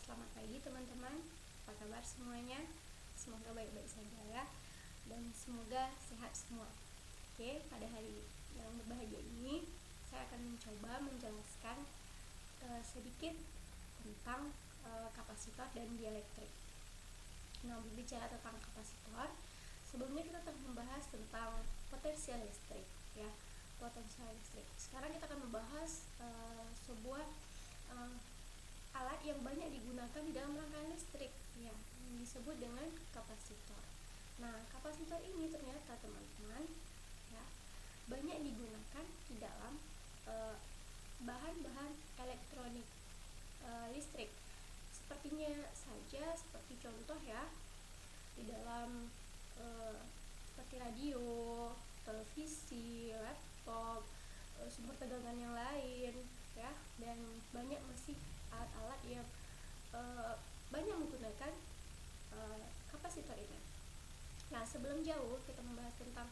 Selamat pagi teman-teman, apa kabar semuanya? Semoga baik-baik saja ya, dan semoga sehat semua. Oke, pada hari yang berbahagia ini saya akan mencoba menjelaskan sedikit tentang kapasitor dan dielektrik. Nah, berbicara tentang kapasitor, sebelumnya kita telah membahas tentang potensial listrik ya, potensial listrik. Sekarang kita akan membahas sebuah alat yang banyak digunakan di dalam rangkaian listrik ya, yang disebut dengan kapasitor. Nah, kapasitor ini ternyata teman-teman ya, banyak digunakan di dalam bahan-bahan elektronik listrik. Seperti contoh ya, di dalam seperti radio, televisi, laptop, sumber tegangan yang lain ya, dan banyak masih alat-alat yang banyak menggunakan kapasitor ini. Nah, sebelum jauh kita membahas tentang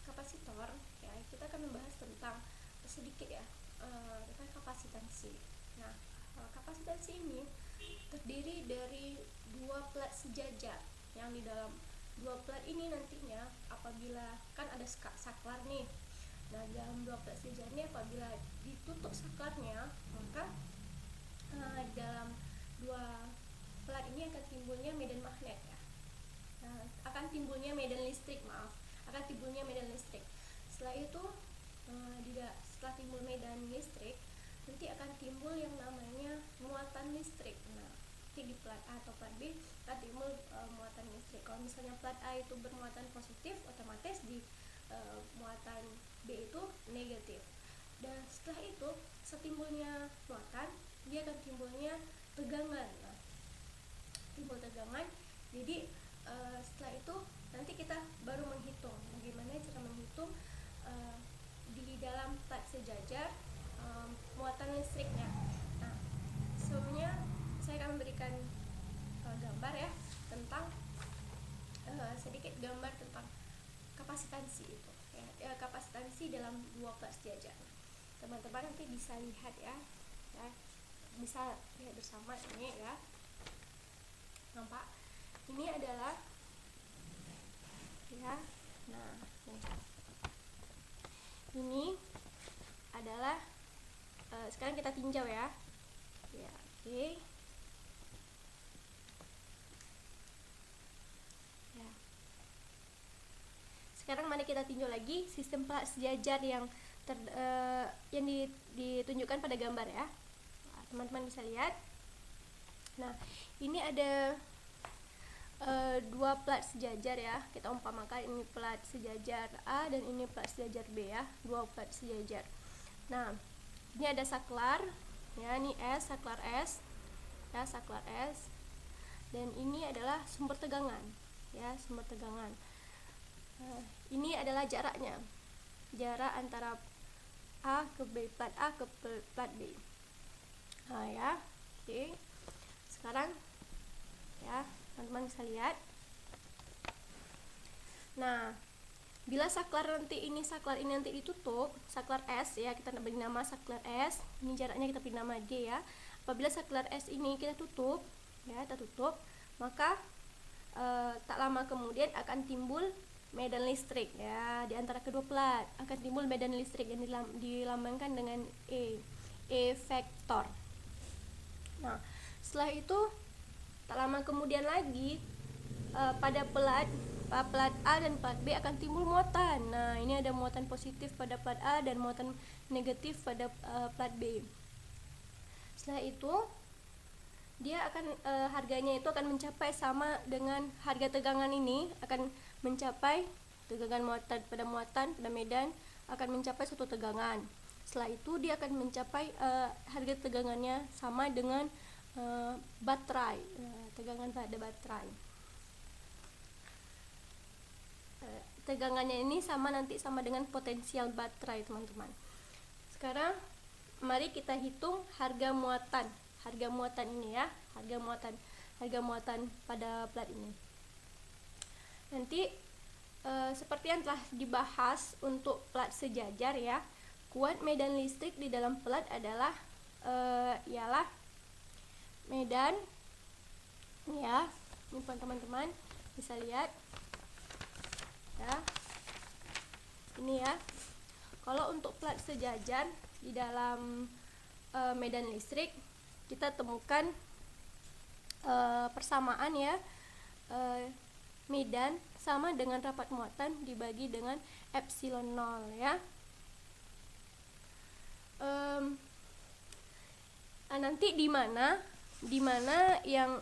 kapasitor ya, kita akan membahas tentang sedikit ya tentang kapasitansi. Nah, kapasitansi ini terdiri dari dua plat sejajar, yang di dalam dua plat ini nantinya apabila kan ada saklar nih. Nah, dalam dua plat sejajar ini apabila ditutup saklarnya, maka dalam dua plat ini akan timbulnya medan magnet ya. Akan timbulnya medan listrik. Setelah itu setelah timbul medan listrik, nanti akan timbul yang namanya muatan listrik. Nah, di plat A atau plat B akan timbul muatan listrik. Kalau misalnya plat A itu bermuatan positif, otomatis di muatan B itu negatif. Dan setelah itu, setimbulnya muatan, dia akan timbulnya tegangan. Nah, timbul tegangan. Jadi setelah itu nanti kita baru menghitung bagaimana cara menghitung di dalam plat sejajar muatan listriknya. Nah, sebelumnya saya akan memberikan gambar ya tentang sedikit gambar tentang kapasitansi itu ya, kapasitansi dalam dua plat sejajar. Teman-teman nanti bisa lihat ya, bisa lihat bersama ini ya. Nampak? Ini adalah ya. Nah, ini adalah sekarang kita tinjau ya. Ya, oke. Ya. Sekarang mari kita tinjau lagi sistem plat sejajar yang ditunjukkan pada gambar ya. Nah, teman-teman bisa lihat. Nah, ini ada dua plat sejajar ya. Kita umpamakan ini plat sejajar A dan ini plat sejajar B ya, dua plat sejajar. Nah, ini ada saklar ya, ini saklar S ya, saklar S. Dan ini adalah sumber tegangan ya, sumber tegangan. Ini adalah jaraknya, jarak antara A ke B, plat A ke plat B. Nah ya, oke. Sekarang ya, teman-teman bisa lihat. Nah, bila saklar ini nanti ditutup, saklar S ya, kita beri nama saklar S. Ini jaraknya kita beri nama D ya. Apabila saklar S ini kita tutup ya, maka tak lama kemudian akan timbul medan listrik ya, di antara kedua plat akan timbul medan listrik yang dilambangkan dengan E vektor. Nah, setelah itu tak lama kemudian lagi pada plat A dan plat B akan timbul muatan. Nah, ini ada muatan positif pada plat A dan muatan negatif pada plat B. Setelah itu dia akan harganya itu akan mencapai sama dengan harga tegangan ini, akan mencapai tegangan muatan pada medan akan mencapai suatu tegangan. Setelah itu dia akan mencapai harga tegangannya sama dengan baterai, tegangan pada baterai. Tegangannya ini sama dengan potensial baterai, teman-teman. Sekarang mari kita hitung harga muatan ini ya, harga muatan pada plat ini. Nanti seperti yang telah dibahas untuk plat sejajar ya, kuat medan listrik di dalam plat adalah ialah medan Ini ya, ini teman-teman bisa lihat ya, ini ya. Kalau untuk plat sejajar di dalam medan listrik kita temukan persamaan ya, medan sama dengan rapat muatan dibagi dengan epsilon 0 ya. Nanti di mana yang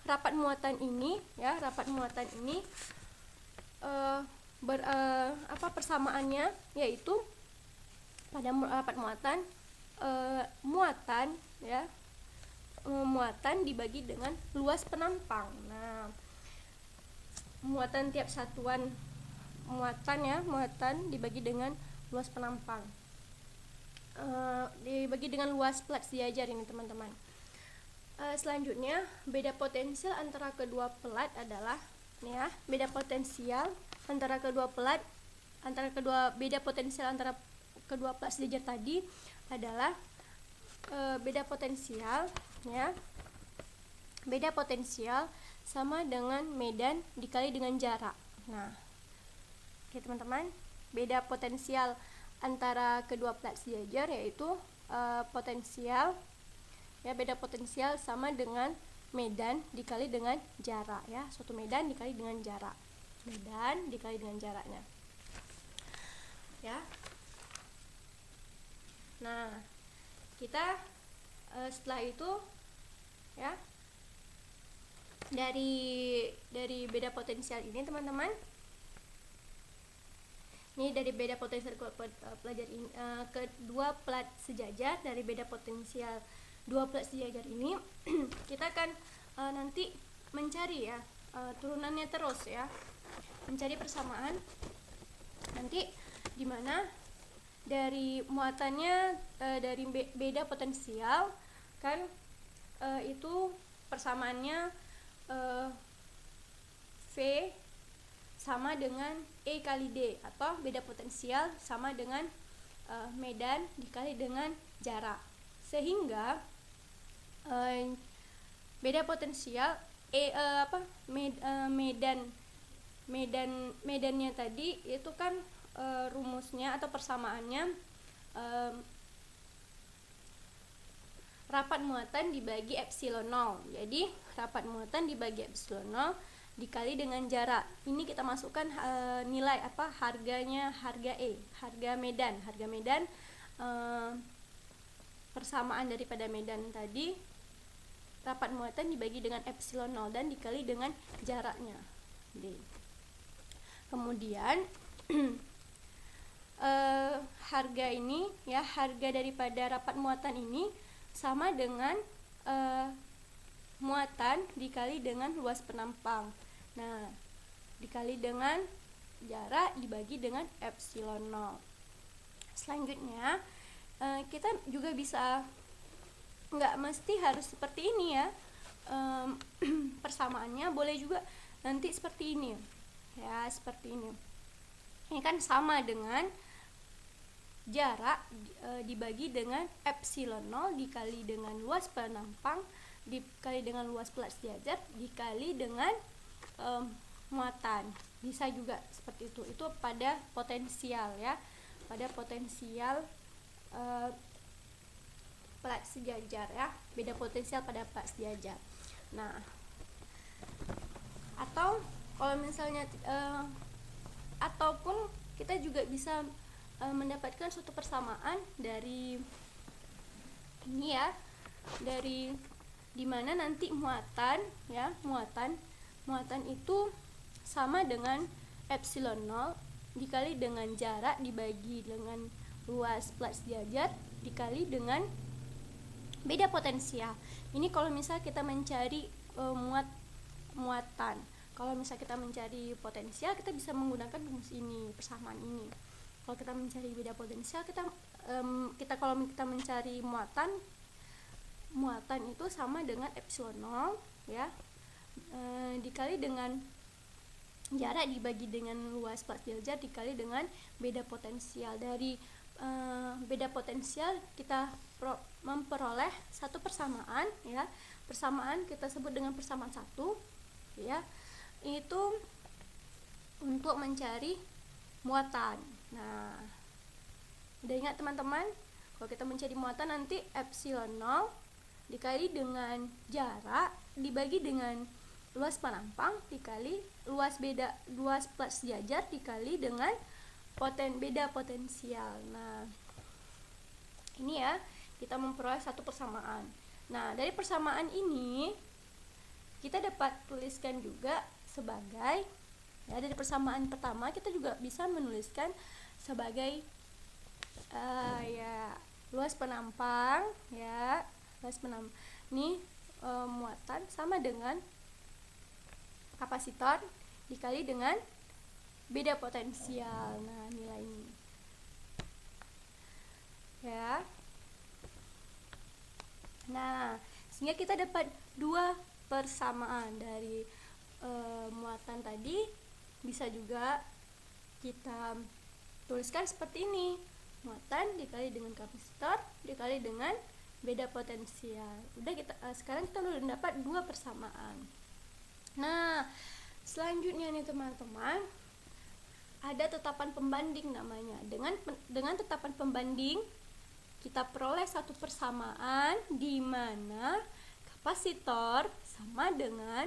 rapat muatan ini ya, rapat muatan ini persamaannya yaitu pada rapat muatan muatan ya, muatan dibagi dengan luas penampang. Nah, muatan tiap satuan muatan ya, muatan dibagi dengan luas penampang, dibagi dengan luas plat sejajar ini teman-teman. Selanjutnya beda potensial antara kedua plat adalah nih ya, beda potensial antara kedua plat, beda potensial antara kedua plat sejajar tadi adalah beda potensial ya, beda potensial sama dengan medan dikali dengan jarak. Nah, oke teman-teman, beda potensial antara kedua plat sejajar yaitu potensial ya, beda potensial sama dengan medan dikali dengan jarak ya, suatu medan dikali dengan jarak, medan dikali dengan jaraknya ya. Nah, kita setelah itu ya, dari beda potensial ini teman-teman, ini dari beda potensial pelajar ini, kedua plat sejajar, dari beda potensial dua plat sejajar ini kita akan nanti mencari ya, turunannya terus ya, mencari persamaan nanti dimana dari muatannya dari beda potensial kan, itu persamaannya V sama dengan E kali D, atau beda potensial sama dengan medan dikali dengan jarak, sehingga beda potensial medannya tadi itu kan rumusnya atau persamaannya rapat muatan dibagi epsilon 0. Jadi rapat muatan dibagi epsilon 0 dikali dengan jarak. Ini kita masukkan nilai harganya, harga E, harga medan persamaan daripada medan tadi, rapat muatan dibagi dengan epsilon 0 dan dikali dengan jaraknya D. Kemudian harga ini ya, harga daripada rapat muatan ini sama dengan muatan dikali dengan luas penampang. Nah, dikali dengan jarak dibagi dengan epsilon 0. Selanjutnya kita juga bisa, nggak mesti harus seperti ini ya, persamaannya boleh juga nanti seperti ini ya, seperti ini. Ini kan sama dengan jarak dibagi dengan epsilon 0 dikali dengan luas penampang dikali dengan luas plat sejajar dikali dengan muatan. Bisa juga seperti itu pada potensial ya, pada potensial plat sejajar ya, beda potensial pada plat sejajar. Nah, atau kalau misalnya ataupun kita juga bisa mendapatkan suatu persamaan dari ini ya, dari dimana nanti muatan ya, muatan itu sama dengan epsilon 0 dikali dengan jarak dibagi dengan luas plat sejajar dikali dengan beda potensial. Ini kalau misal kita mencari muatan. Kalau misal kita mencari potensial, kita bisa menggunakan rumus ini, persamaan ini. Kalau kita mencari beda potensial, kita kalau kita mencari muatan itu sama dengan epsilon 0 ya, dikali dengan jarak dibagi dengan luas plat sejajar dikali dengan beda potensial. Dari beda potensial kita memperoleh satu persamaan ya, persamaan kita sebut dengan persamaan 1 ya, itu untuk mencari muatan. Nah, udah ingat teman-teman, kalau kita mencari muatan nanti epsilon 0 dikali dengan jarak dibagi dengan luas penampang dikali luas plat sejajar dikali dengan beda potensial. Nah, ini ya, kita memperoleh satu persamaan. Nah, dari persamaan ini kita dapat tuliskan juga sebagai ya, dari persamaan pertama kita juga bisa menuliskan sebagai ya, luas penampang ya, ini muatan sama dengan kapasitor dikali dengan beda potensial. Nah, nilai ini ya. Nah, sehingga kita dapat dua persamaan dari muatan tadi. Bisa juga kita tuliskan seperti ini, muatan dikali dengan kapasitor dikali dengan beda potensial. Udah, sekarang kita udah dapat dua persamaan. Nah, selanjutnya nih teman-teman, ada tetapan pembanding namanya. Dengan tetapan pembanding kita peroleh satu persamaan di mana kapasitor sama dengan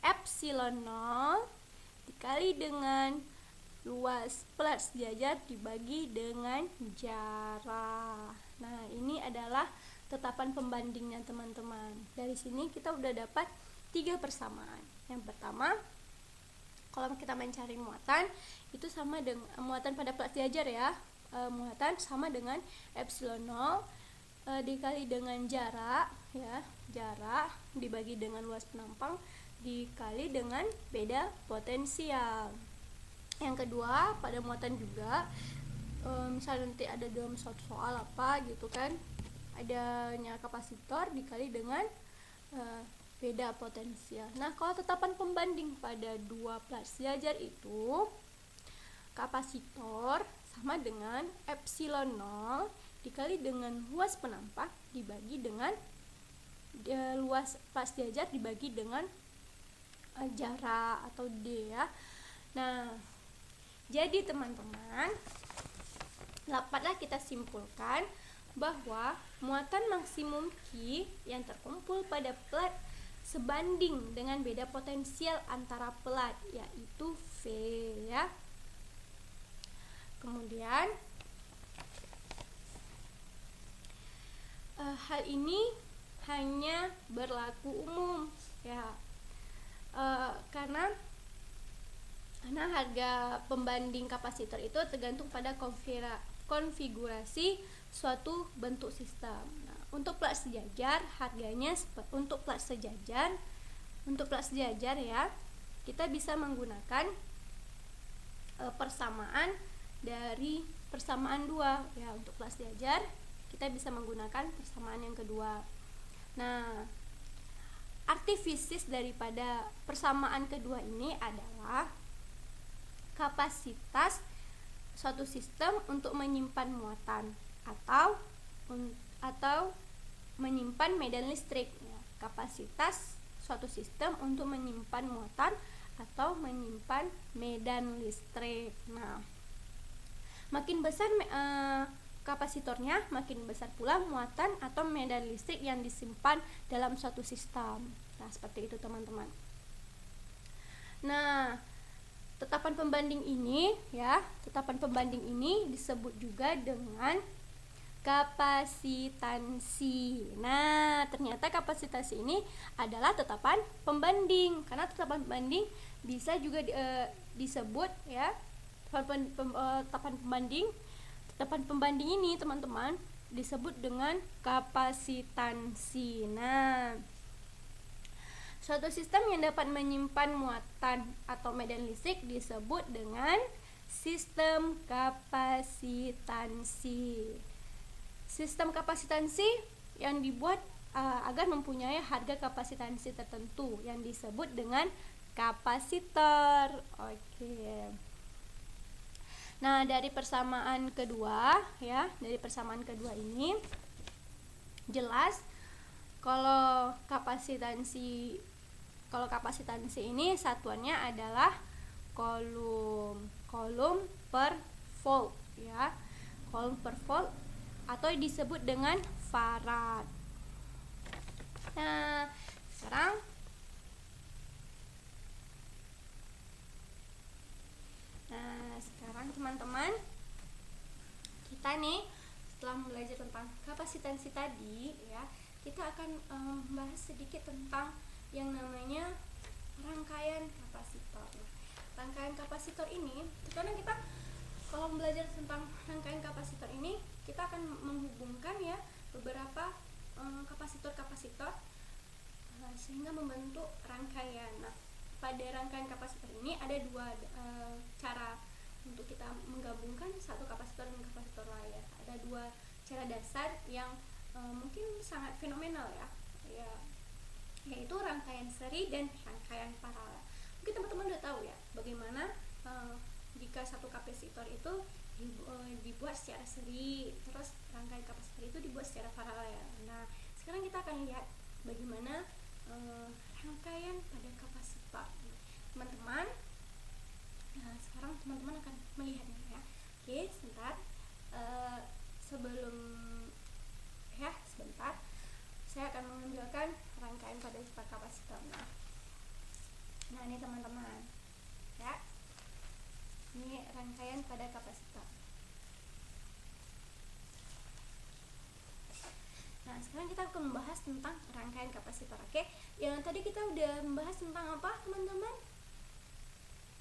epsilon 0 dikali dengan luas plat sejajar dibagi dengan jarak. Nah, ini adalah tetapan pembandingnya teman-teman. Dari sini kita udah dapat 3 persamaan. Yang pertama, kalau kita mencari muatan, itu sama dengan muatan pada plat sejajar ya. Muatan sama dengan epsilon 0 dikali dengan jarak ya, jarak dibagi dengan luas penampang dikali dengan beda potensial. Yang kedua, pada muatan juga, misalnya nanti ada dalam suatu soal apa gitu kan, adanya kapasitor dikali dengan beda potensial. Nah, kalau tetapan pembanding pada dua plat sejajar itu, kapasitor sama dengan epsilon 0 dikali dengan luas penampang dibagi dengan luas plat sejajar dibagi dengan jarak atau D ya. Nah, jadi teman-teman, dapatlah kita simpulkan bahwa muatan maksimum Q yang terkumpul pada plat sebanding dengan beda potensial antara plat, yaitu V ya. Kemudian hal ini hanya berlaku umum ya, karena harga pembanding kapasitor itu tergantung pada konfigurasi suatu bentuk sistem. Nah, untuk plat sejajar harganya untuk plat sejajar ya, kita bisa menggunakan persamaan dari persamaan 2 ya. Untuk plat sejajar kita bisa menggunakan persamaan yang kedua. Nah, arti fisis daripada persamaan kedua ini adalah kapasitas suatu sistem untuk menyimpan muatan atau menyimpan medan listrik ya. Kapasitas suatu sistem untuk menyimpan muatan atau menyimpan medan listrik. Nah, makin besar kapasitornya, makin besar pula muatan atau medan listrik yang disimpan dalam suatu sistem. Nah, seperti itu teman-teman. Nah, tetapan pembanding ini disebut juga dengan kapasitansi. Nah, ternyata kapasitansi ini adalah tetapan pembanding, karena tetapan pembanding bisa juga disebut ya, tetapan pembanding ini teman-teman disebut dengan kapasitansi. Nah, suatu sistem yang dapat menyimpan muatan atau medan listrik disebut dengan sistem kapasitansi. Sistem kapasitansi yang dibuat agar mempunyai harga kapasitansi tertentu yang disebut dengan kapasitor. Oke. Nah, dari persamaan kedua ini jelas Kalau kapasitansi ini satuannya adalah kolom per volt ya. Kolom per volt atau disebut dengan farad. Nah, sekarang teman-teman, kita nih setelah belajar tentang kapasitansi tadi ya, kita akan membahas sedikit tentang yang namanya rangkaian kapasitor. Rangkaian kapasitor ini, karena kita kalau belajar tentang rangkaian kapasitor ini, kita akan menghubungkan ya beberapa kapasitor-kapasitor sehingga membentuk rangkaian. Nah, pada rangkaian kapasitor ini ada dua cara untuk kita menggabungkan satu kapasitor dengan kapasitor lain. Ada dua cara dasar yang mungkin sangat fenomenal ya, yaitu rangkaian seri dan rangkaian paralel. Mungkin teman-teman udah tahu ya bagaimana jika satu kapasitor itu dibuat secara seri, terus rangkaian kapasitor itu dibuat secara paralel. Nah, sekarang kita akan lihat bagaimana rangkaian pada kapasitor, teman-teman. Nah, sekarang teman-teman akan melihatnya ya. Oke, sebentar. Sebentar. Saya akan menunjukkan rangkaian pada kapasitor. Nah, ini teman-teman. Ya. Ini rangkaian pada kapasitor. Nah, sekarang kita akan membahas tentang rangkaian kapasitor. Oke. Yang tadi kita udah membahas tentang apa, teman-teman?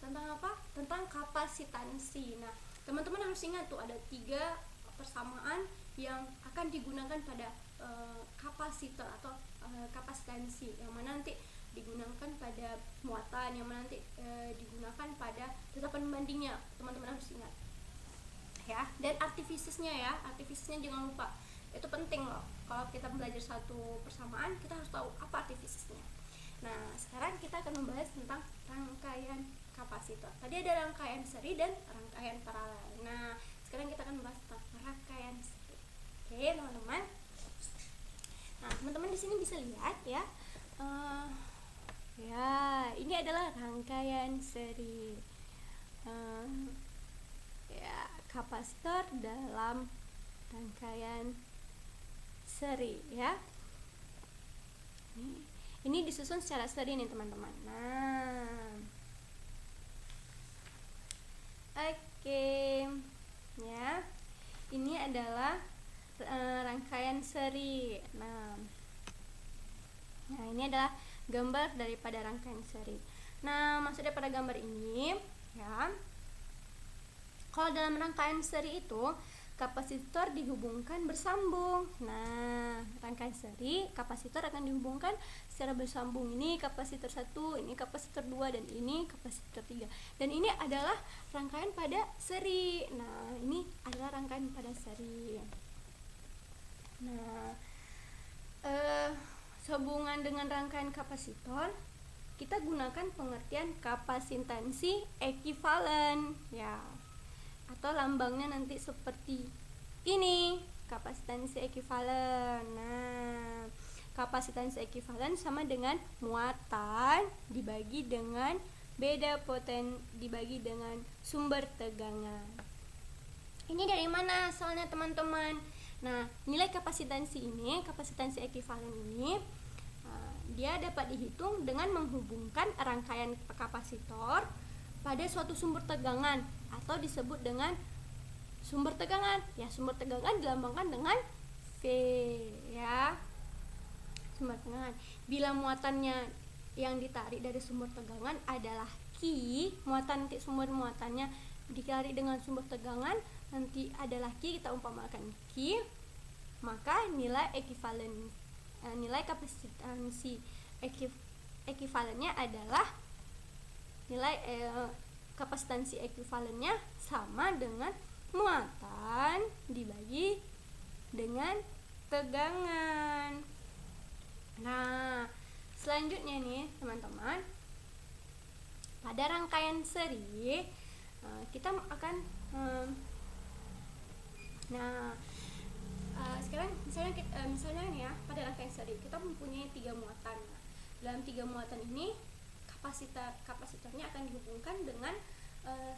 Tentang apa? Tentang kapasitansi. Nah, teman-teman harus ingat tuh ada 3 persamaan yang akan digunakan pada kapasitor atau kapasitansi, yang mana nanti digunakan pada muatan, yang mana nanti digunakan pada tetapan pembandingnya. Teman-teman harus ingat ya. Dan artifisisnya ya, artifisisnya jangan lupa, itu penting loh. Kalau kita belajar satu persamaan, kita harus tahu apa artifisisnya. Nah, sekarang kita akan membahas tentang rangkaian kapasitor. Tadi ada rangkaian seri dan rangkaian paralel. Nah, sekarang kita akan membahas tentang rangkaian seri. Oke, teman-teman. Nah, teman-teman di sini bisa lihat ya. Ya, ini adalah rangkaian seri. Ya, kapasitor dalam rangkaian seri ya. Ini disusun secara seri nih, teman-teman. Nah, oke. Ya. Ini adalah rangkaian seri. Nah, ini adalah gambar daripada rangkaian seri. Nah, maksudnya pada gambar ini ya, kalau dalam rangkaian seri itu kapasitor dihubungkan bersambung. Nah, rangkaian seri kapasitor akan dihubungkan secara bersambung. Ini kapasitor 1, ini kapasitor 2, dan ini kapasitor 3. Dan ini adalah rangkaian pada seri. Nah, ini adalah rangkaian pada seri. Nah, sehubungan dengan rangkaian kapasitor, kita gunakan pengertian kapasitansi ekivalen ya. Atau lambangnya nanti seperti ini, kapasitansi ekivalen. Nah, kapasitansi ekivalen sama dengan muatan dibagi dengan dibagi dengan sumber tegangan. Ini dari mana asalnya, teman-teman? Nah, nilai kapasitansi ekivalen ini dia dapat dihitung dengan menghubungkan rangkaian kapasitor pada suatu sumber tegangan atau disebut dengan sumber tegangan. Ya, sumber tegangan dilambangkan dengan V ya. Sumber tegangan. Bila muatannya yang ditarik dari sumber tegangan adalah Q, nanti sumber muatannya ditarik dengan sumber tegangan nanti adalah Q, kita umpamakan Q, maka nilai kapasitansi ekivalennya adalah nilai kapasitansi ekivalennya sama dengan muatan dibagi dengan tegangan. Nah, selanjutnya nih, teman-teman, pada rangkaian seri kita akan Sekarang misalnya nih ya, pada rangkaian seri kita mempunyai 3 muatan. Nah, dalam 3 muatan ini kapasitornya akan dihubungkan dengan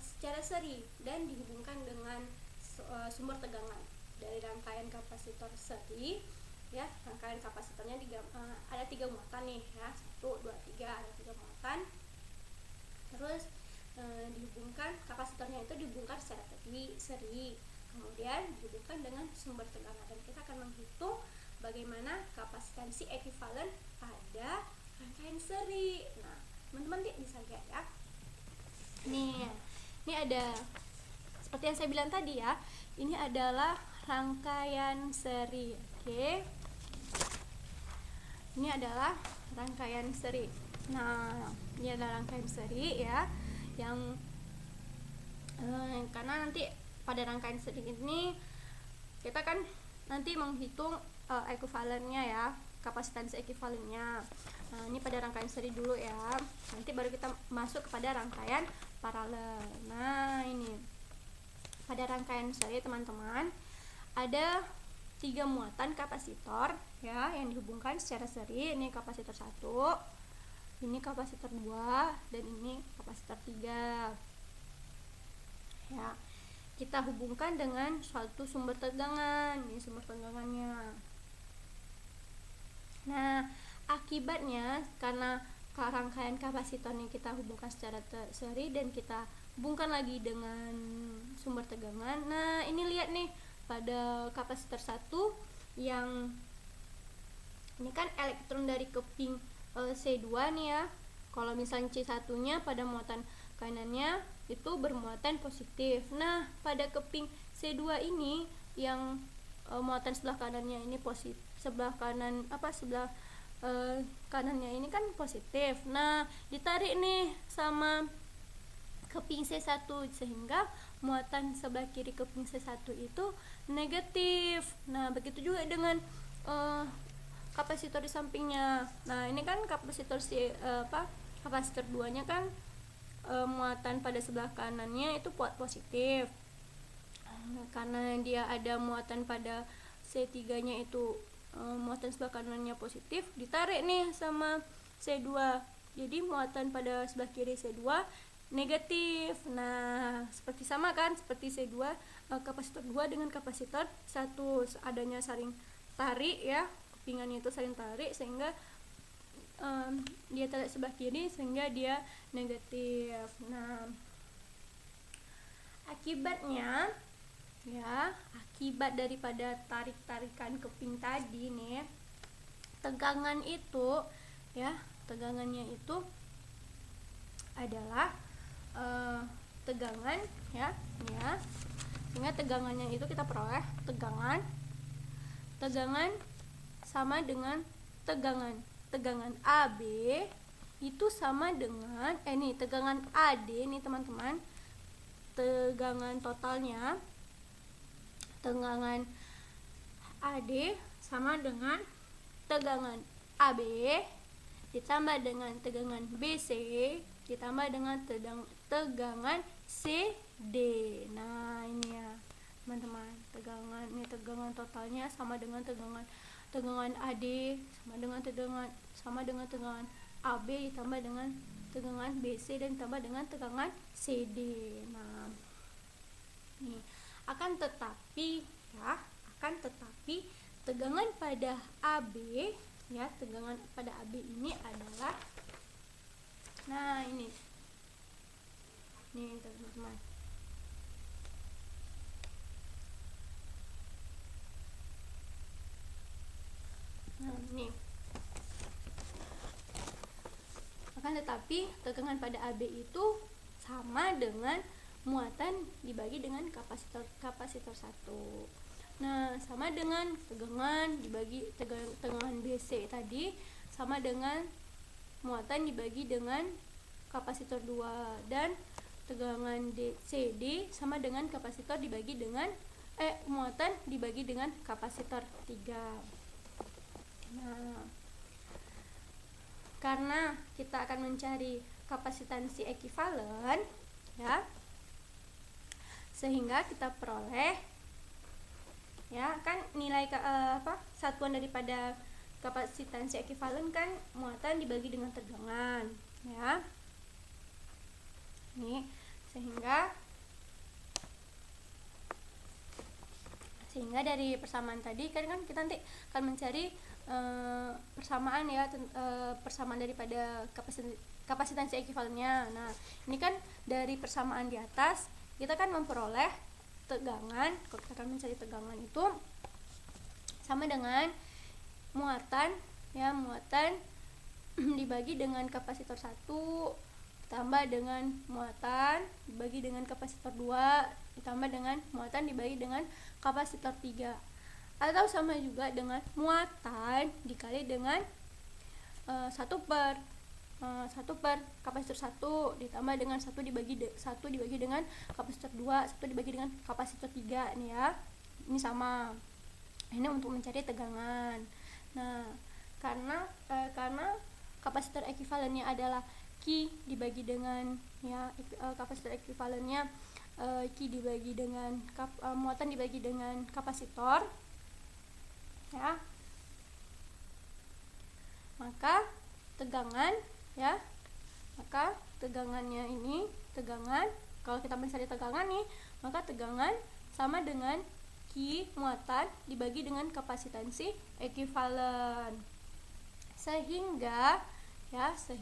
secara seri dan dihubungkan dengan sumber tegangan. Dari rangkaian kapasitor seri ya, rangkaian kapasitornya ada 3 muatan nih ya, 1, 2, 3, ada 3 muatan. Terus dihubungkan, kapasitornya itu dihubungkan secara seri, kemudian dihubungkan dengan sumber tegangan, dan kita akan menghitung bagaimana kapasitansi ekuivalen pada rangkaian seri. Nah, teman-teman bisa lihat ya. Ini ada seperti yang saya bilang tadi ya. Ini adalah rangkaian seri. Oke. Ini adalah rangkaian seri. Nah, ini adalah rangkaian seri ya, yang karena nanti pada rangkaian seri ini kita kan nanti menghitung ekuivalennya ya, kapasitansi ekuivalennya. Nah, ini pada rangkaian seri dulu ya, nanti baru kita masuk kepada rangkaian paralel. Nah, ini pada rangkaian seri teman-teman ada 3 muatan kapasitor ya, yang dihubungkan secara seri. Ini kapasitor 1, ini kapasitor 2, dan ini kapasitor 3 ya. Kita hubungkan dengan suatu sumber tegangan. Ini sumber tegangannya. Nah, akibatnya karena rangkaian kapasitornya kita hubungkan secara seri dan kita hubungkan lagi dengan sumber tegangan. Nah, ini lihat nih pada kapasitor 1 yang ini kan elektron dari keping C2 nih ya. Kalau misalnya C1-nya pada muatan kanannya itu bermuatan positif. Nah, pada keping C2 ini yang muatan sebelah kanannya ini positif, sebelah kanannya ini kan positif. Nah, ditarik nih sama keping C1 sehingga muatan sebelah kiri keping C1 itu negatif. Nah, begitu juga dengan kapasitor di sampingnya. Nah, ini kan kapasitor kapasitor 2-nya kan muatan pada sebelah kanannya itu positif. Karena dia ada muatan pada C3-nya itu muatan sebelah kanannya positif, ditarik nih sama C2. Jadi muatan pada sebelah kiri C2 negatif. Nah, seperti sama kan, seperti C2 kapasitor 2 dengan kapasitor 1 adanya saling tarik ya, kepingannya itu saling tarik sehingga dia tarik sebelah kiri sehingga dia negatif. Nah, akibatnya ya, akibat daripada tarik-tarikan keping tadi nih, tegangan itu ya, tegangannya itu adalah tegangan ya, sehingga tegangannya itu kita peroleh tegangan sama dengan tegangan AB itu sama dengan nih tegangan AD nih teman-teman, tegangan totalnya, tegangan AD sama dengan tegangan AB ditambah dengan tegangan BC ditambah dengan tegangan CD. Nah, ini ya teman-teman, tegangan totalnya sama dengan tegangan AD sama dengan tegangan AB ditambah dengan tegangan BC dan ditambah dengan tegangan CD. Nah, ini akan tetapi tegangan pada AB ya, tegangan pada AB ini adalah, nah ini teman-teman, nah ini akan tetapi tegangan pada AB itu sama dengan muatan dibagi dengan kapasitor 1. Nah, sama dengan tegangan dibagi tegangan BC tadi sama dengan muatan dibagi dengan kapasitor 2, dan tegangan CD sama dengan kapasitor dibagi dengan muatan dibagi dengan kapasitor 3. Nah, karena kita akan mencari kapasitansi ekuivalen ya, sehingga kita peroleh ya kan nilai satuan daripada kapasitansi ekivalen kan muatan dibagi dengan tegangan, ya. Nih, sehingga dari persamaan tadi kan kita nanti akan mencari persamaan ya, persamaan daripada kapasitansi ekivalennya. Nah, ini kan dari persamaan di atas kita kan memperoleh tegangan. Kalau kita akan mencari tegangan itu sama dengan muatan ya, muatan dibagi dengan kapasitor 1 ditambah dengan muatan dibagi dengan kapasitor 2 ditambah dengan muatan dibagi dengan kapasitor 3, atau sama juga dengan muatan dikali dengan 1 per kapasitor 1 ditambah dengan 1 dibagi dengan kapasitor 2, 1 dibagi dengan kapasitor 3 nih ya. Ini sama. Ini untuk mencari tegangan. Nah, karena kapasitor ekivalennya adalah Q dibagi dengan ya, kapasitor ekivalennya Q dibagi dengan muatan dibagi dengan kapasitor ya. Maka tegangannya ini, kalau kita mencari tegangan nih, maka tegangan sama dengan Q muatan dibagi dengan kapasitansi ekivalen. Sehingga 1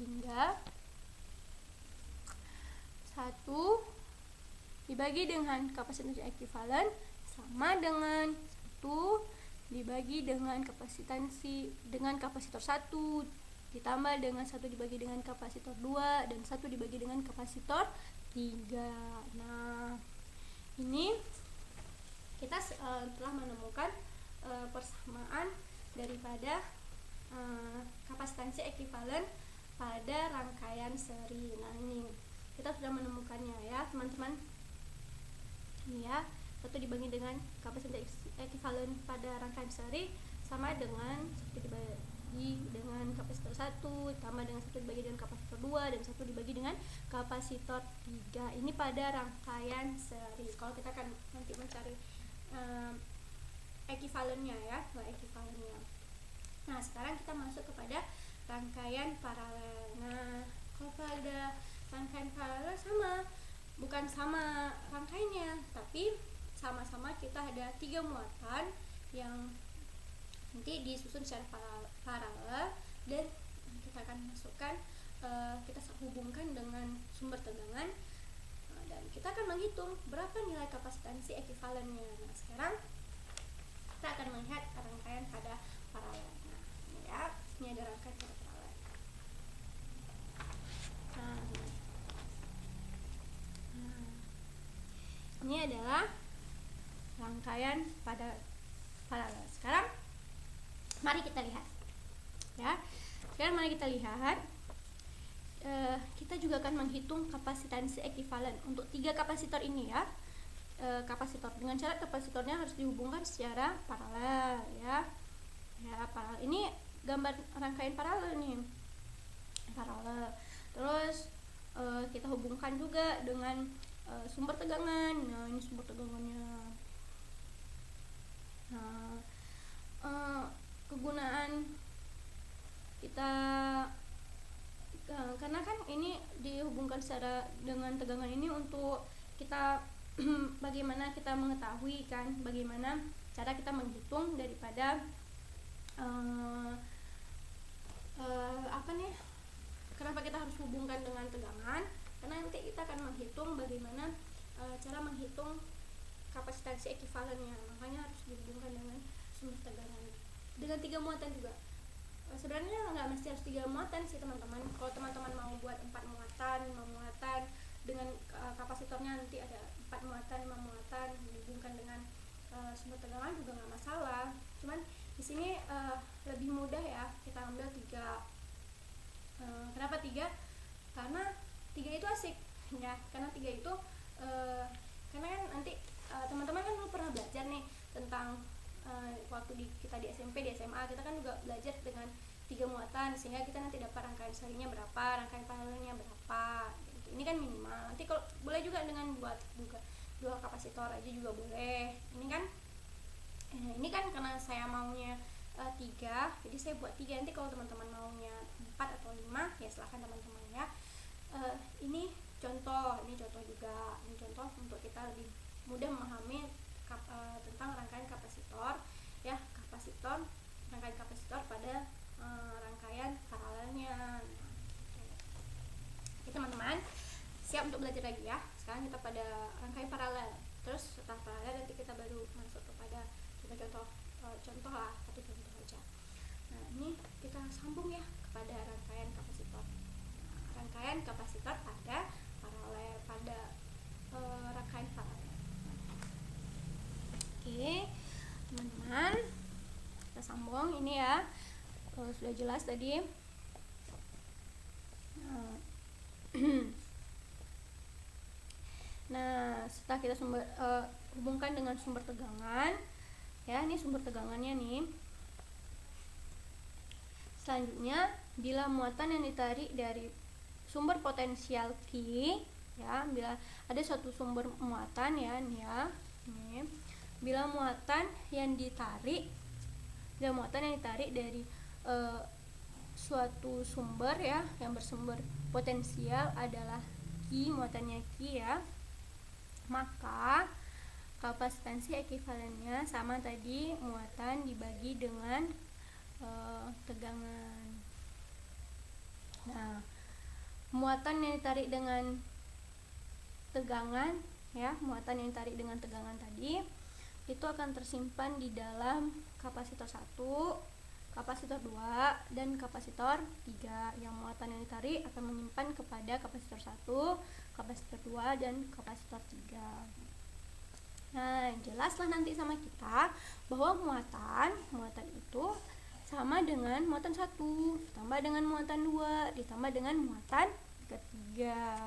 dibagi dengan kapasitansi ekivalen sama dengan 1 dibagi dengan kapasitor 1 ditambah dengan 1 dibagi dengan kapasitor 2 dan 1 dibagi dengan kapasitor 3. Nah, ini kita telah menemukan persamaan daripada kapasitansi ekivalen pada rangkaian seri. Nah, ini kita sudah menemukannya ya, teman-teman. Ini ya, 1 dibagi dengan kapasitansi ekivalen pada rangkaian seri sama dengan 1 dibagi dengan kapasitor 1 ditambah dengan 1 dibagi dengan kapasitor 2 dan 1 dibagi dengan kapasitor 3. Ini pada rangkaian seri. Kalau kita akan nanti mencari ekivalennya ya, ekivalennya. Nah, sekarang kita masuk kepada rangkaian paralel. Nah, kalau pada rangkaian paralel bukan sama rangkaiannya, tapi sama-sama kita ada 3 muatan yang nanti disusun secara paralel dan kita akan masukkan, kita hubungkan dengan sumber tegangan, dan kita akan menghitung berapa nilai kapasitansi ekivalennya. Nah, sekarang kita akan melihat rangkaian pada paralel. Nah, ini ya, ini ada rangkaian pada paralel. Nah, ini adalah rangkaian pada paralel. Sekarang mari kita lihat ya. Sekarang mari kita lihat, kita juga akan menghitung kapasitansi ekivalen untuk 3 kapasitor ini ya. Kapasitor dengan syarat kapasitornya harus dihubungkan secara paralel ya. Ya, paralel. Ini gambar rangkaian paralel nih. Paralel. Terus kita hubungkan juga dengan sumber tegangan. Nah, ini sumber tegangannya. Nah, kegunaan kita karena kan ini dihubungkan secara dengan tegangan ini untuk kita bagaimana kita mengetahui kan bagaimana cara kita menghitung daripada kenapa kita harus hubungkan dengan tegangan, karena nanti kita akan menghitung bagaimana cara menghitung kapasitansi ekivalennya, makanya harus dihubungkan dengan sumber tegangan dengan 3 muatan juga. Sebenarnya nggak mesti harus 3 muatan sih teman-teman. Kalau teman-teman mau buat 4 muatan, 5 muatan dengan kapasitornya nanti ada 4 muatan, 5 muatan dihubungkan dengan sumber tegangan juga nggak masalah. Cuman di sini lebih mudah ya, kita ambil 3. Kenapa 3? Karena 3 itu asik ya. Karena 3 itu karena kan nanti teman-teman kan dulu pernah belajar nih tentang waktu kita di SMP, di SMA kita kan juga belajar dengan 3 muatan, sehingga kita nanti dapat rangkaian serinya berapa, rangkaian paralelnya berapa gitu. Ini kan minimal. Nanti kalau boleh juga dengan buat juga 2 kapasitor aja juga boleh. Ini kan Ini kan karena saya maunya 3, jadi saya buat 3. Nanti kalau teman-teman maunya 4 atau 5 ya silahkan teman-teman ya. Ini contoh juga, ini contoh untuk kita lebih mudah memahami tentang rangkaian kapasitor ya, rangkaian kapasitor pada rangkaian paralelnya. Oke teman-teman, siap untuk belajar lagi ya. Sekarang kita pada rangkaian paralel, terus setelah paralel nanti kita baru masuk kepada contoh lah, satu contoh aja. Nah ini kita sambung ya kepada rangkaian kapasitor. Rangkaian kapasitor pada paralel, pada rangkaian paralel. Oke teman-teman, kita sambung ini ya. Sudah jelas tadi. Nah setelah kita hubungkan dengan sumber tegangan ya, ini sumber tegangannya nih. Selanjutnya, bila muatan yang ditarik dari sumber potensial Q ya, bila ada suatu sumber muatan ya, nih ya, ini. Bila muatan yang ditarik dari suatu sumber ya, yang bersumber potensial adalah Q, muatannya Q ya, maka kapasitansi ekuivalennya sama tadi, muatan dibagi dengan tegangan. Nah, muatan yang ditarik dengan tegangan ya, muatan yang ditarik dengan tegangan tadi itu akan tersimpan di dalam kapasitor 1, kapasitor 2, dan kapasitor 3. Yang muatan yang ditarik akan menyimpan kepada kapasitor 1, kapasitor 2, dan kapasitor 3. Nah, jelaslah nanti sama kita bahwa muatan itu sama dengan muatan 1 ditambah dengan muatan 2 ditambah dengan muatan ketiga.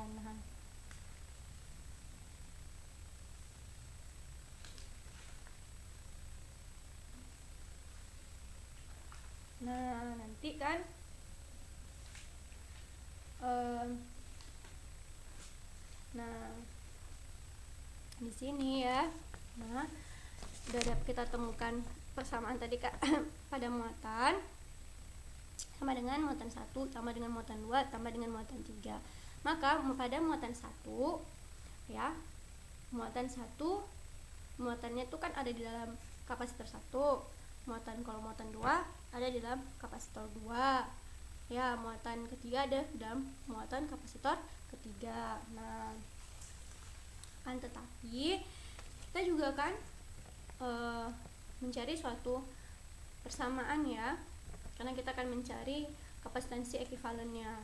Nah nanti kan di sini ya. Nah, sudah dapat kita temukan persamaan tadi Kak pada muatan sama dengan muatan 1 tambah dengan muatan 2 tambah dengan muatan 3. Maka pada muatan 1 ya, muatannya itu kan ada di dalam kapasitor 1. Kalau muatan 2 ada di dalam kapasitor 2. Ya, muatan ketiga ada dalam muatan kapasitor ketiga. Nah, kan tetapi kita juga kan mencari suatu persamaan ya, karena kita akan mencari kapasitansi ekuivalennya.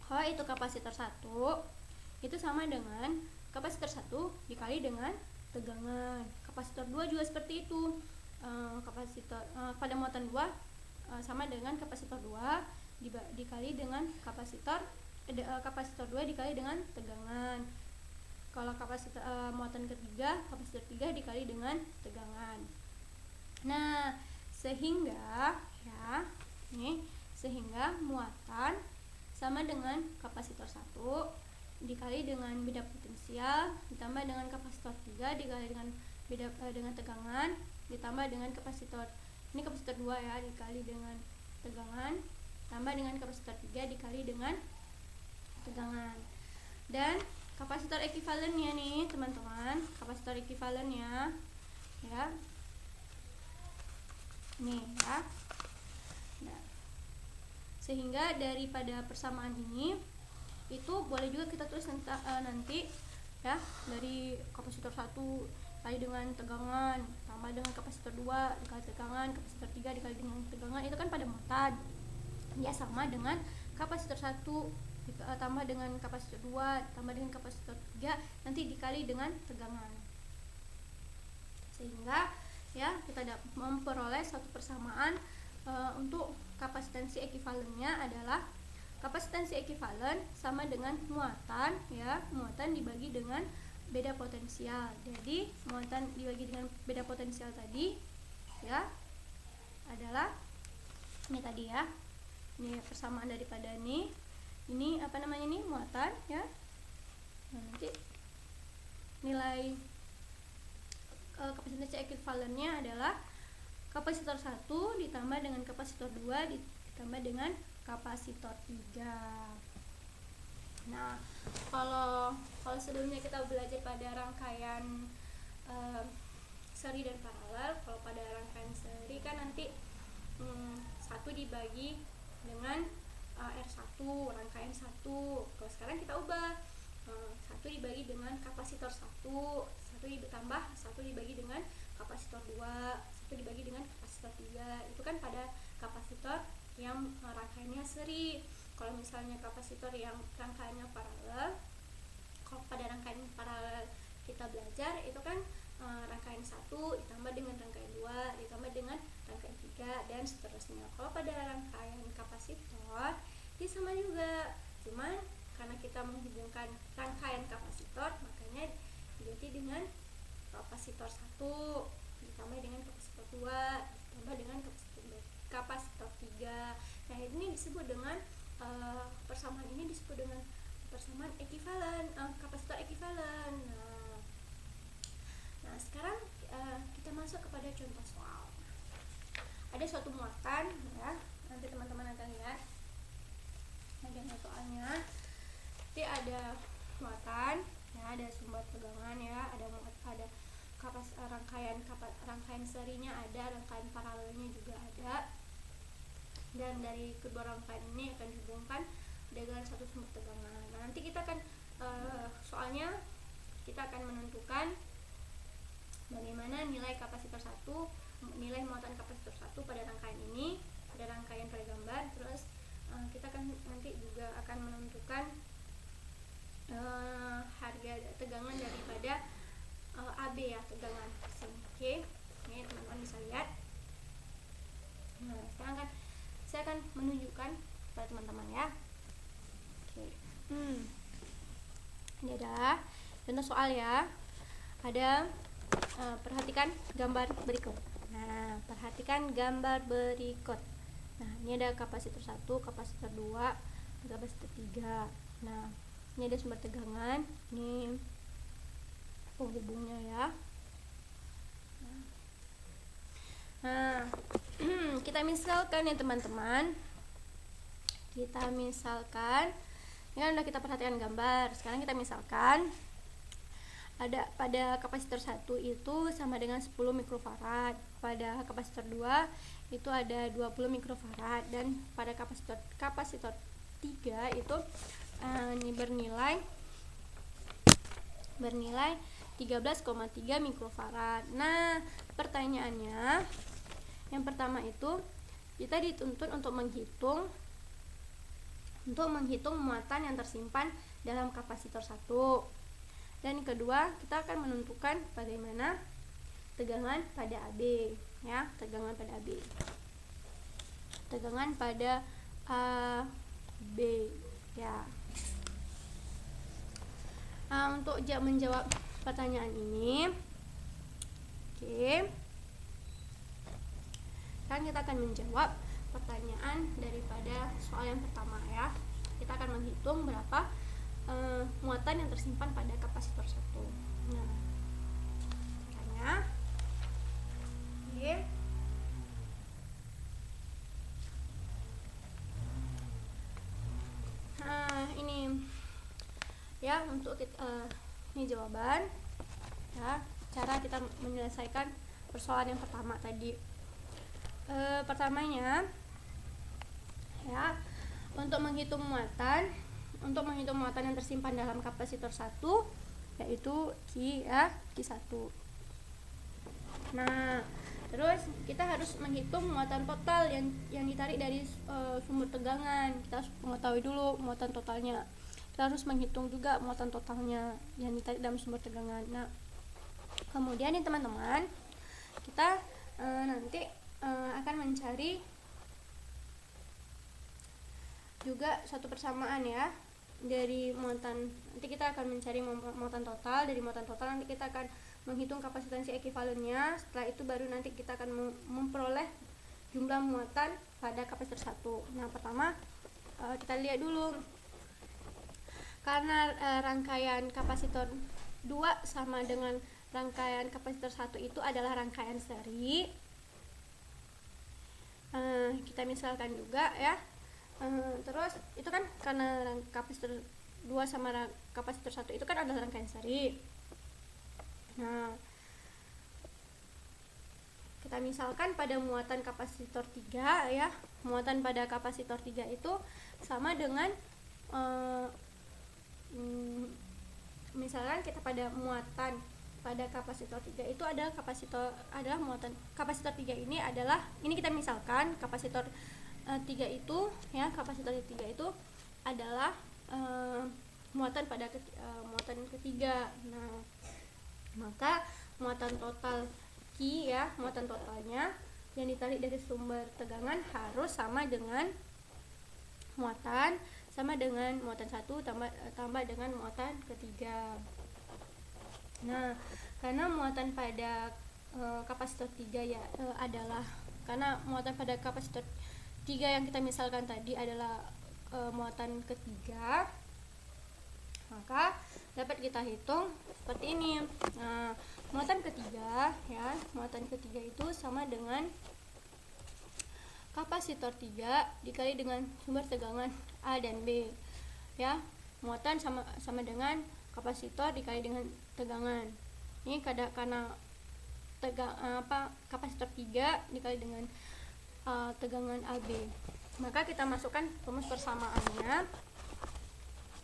Kalau itu kapasitor 1 itu sama dengan kapasitor 1 dikali dengan tegangan. Kapasitor 2 juga seperti itu. Pada muatan 2 sama dengan kapasitor 2 dikali dengan kapasitor 2 dikali dengan tegangan. Kalau muatan ketiga, kapasitor 3 dikali dengan tegangan. Nah, sehingga muatan sama dengan kapasitor 1 dikali dengan beda potensial ditambah dengan kapasitor 3 dikali dengan dengan tegangan ditambah dengan kapasitor 2 ya dikali dengan tegangan tambah dengan kapasitor 3 dikali dengan tegangan. Dan kapasitor ekuivalennya nih teman-teman, kapasitor ekuivalennya ya nih ya. Nah, sehingga daripada persamaan ini itu boleh juga kita tulis nanti ya, dari kapasitor 1 dikali dengan tegangan tambah dengan kapasitor 2 dikali tegangan, kapasitor 3 dikali dengan tegangan, itu kan pada muatan ya, sama dengan kapasitor 1 tambah dengan kapasitor 2 tambah dengan kapasitor 3 nanti dikali dengan tegangan, sehingga ya kita dapat memperoleh satu persamaan. Untuk kapasitansi ekuivalennya adalah kapasitansi ekuivalen sama dengan muatan ya, muatan dibagi dengan beda potensial. Jadi muatan dibagi dengan beda potensial tadi ya adalah ini tadi ya, ini persamaan daripada ini apa namanya nih, muatan ya. Nah, nanti nilai kapasitansi kapasitansi ekuivalennya adalah kapasitor 1 ditambah dengan kapasitor 2 ditambah dengan kapasitor 3. Nah, kalau sebelumnya kita belajar pada rangkaian seri dan paralel, kalau pada rangkaian seri kan nanti 1 dibagi dengan R1, rangkaian 1. Kalau sekarang kita ubah 1 dibagi dengan kapasitor 1 ditambah 1 dibagi dengan kapasitor 2, 1 dibagi dengan kapasitor 3. Itu kan pada kapasitor yang rangkaiannya seri. Kalau misalnya kapasitor yang rangkaiannya paralel, kalau pada rangkaian paralel kita belajar itu kan rangkaian 1 ditambah dengan rangkaian 2 ditambah dengan rangkaian 3 dan seterusnya. Kalau pada rangkaian kapasitor dia sama juga, cuman karena kita menghubungkan rangkaian kapasitor, makanya diganti dengan kapasitor 1 ditambah dengan kapasitor 2 ditambah dengan kapasitor 3. Nah, ini disebut dengan persamaan ini disebut dengan persamaan ekivalen, kapasitor ekivalen. Nah, sekarang kita masuk kepada contoh soal. Ada suatu muatan, ya, nanti teman-teman akan lihat bagaimana soalnya. Jadi ada muatan, ya, ada sumber tegangan, ya, ada rangkaian serinya ada, rangkaian paralelnya juga ada, dan dari kedua rangkaian ini akan dihubungkan dengan satu sumber tegangan. Nah, nanti kita akan soalnya kita akan menentukan bagaimana nilai kapasitor 1, nilai muatan kapasitor 1 pada rangkaian ini, pada rangkaian pada gambar. Terus kita akan nanti juga akan menentukan harga tegangan daripada AB, ya, tegangan sini. Oke, ini teman-teman bisa lihat. Nah, sekarang kan saya akan menunjukkan pada teman-teman, ya. Oke. Ini adalah contoh soal, ya. Ada perhatikan gambar berikut. Nah, perhatikan gambar berikut. Nah, ini ada kapasitor 1, kapasitor 2, kapasitor 3. Nah, ini ada sumber tegangan, ini penghubungnya, ya. Nah, kita misalkan, ya teman-teman, kita misalkan ini kan udah kita perhatikan gambar. Sekarang kita misalkan ada pada kapasitor 1 itu sama dengan 10 mikrofarad, pada kapasitor 2 itu ada 20 mikrofarad, dan pada kapasitor 3 itu ini bernilai 13,3 mikrofarad. Nah, pertanyaannya yang pertama itu kita dituntut untuk menghitung muatan yang tersimpan dalam kapasitor 1. Dan kedua, kita akan menentukan bagaimana tegangan pada AB, ya, tegangan pada AB. Tegangan pada AB, ya. Untuk menjawab pertanyaan ini, oke. Sekarang kita akan menjawab pertanyaan daripada soal yang pertama, ya. Kita akan menghitung berapa muatan yang tersimpan pada kapasitor 1. Nah, makanya oke. Nah, ini, ya, untuk ini jawaban, ya, cara kita menyelesaikan persoalan yang pertama tadi. Pertamanya, ya, untuk menghitung muatan yang tersimpan dalam kapasitor 1, yaitu Q1. Nah, terus kita harus menghitung muatan total yang ditarik dari sumber tegangan. Kita harus mengetahui dulu muatan totalnya. Kita harus menghitung juga muatan totalnya yang ditarik dalam sumber tegangan. Nah, kemudian nih teman-teman, kita nanti akan mencari juga satu persamaan, ya, dari muatan. Nanti kita akan mencari muatan total. Dari muatan total nanti kita akan menghitung kapasitansi ekuivalennya. Setelah itu baru nanti kita akan memperoleh jumlah muatan pada kapasitor 1. Nah, pertama kita lihat dulu, karena rangkaian kapasitor 2 sama dengan rangkaian kapasitor 1 itu adalah rangkaian seri. Kita misalkan juga ya. Terus itu kan karena kapasitor 2 sama kapasitor 1 itu kan adalah rangkaian seri. Nah, kita misalkan pada muatan kapasitor 3 ya. Muatan pada kapasitor 3 itu sama dengan misalkan kita pada muatan pada kapasitor 3 itu adalah muatan kapasitor 3 ini kita misalkan kapasitor 3 itu ya, kapasitor 3 itu adalah muatan pada muatan ketiga. Nah, maka muatan total Q ya, muatan totalnya yang ditarik dari sumber tegangan harus sama dengan muatan 1 tambah dengan muatan ketiga. Nah, karena muatan pada kapasitor 3 ya adalah karena muatan pada kapasitor 3 yang kita misalkan tadi adalah muatan ketiga, maka dapat kita hitung seperti ini. Nah, muatan ketiga itu sama dengan kapasitor 3 dikali dengan sumber tegangan A dan B ya. Muatan sama dengan kapasitor dikali dengan tegangan. Ini karena kapasitor 3 dikali dengan tegangan AB. Maka kita masukkan rumus persamaannya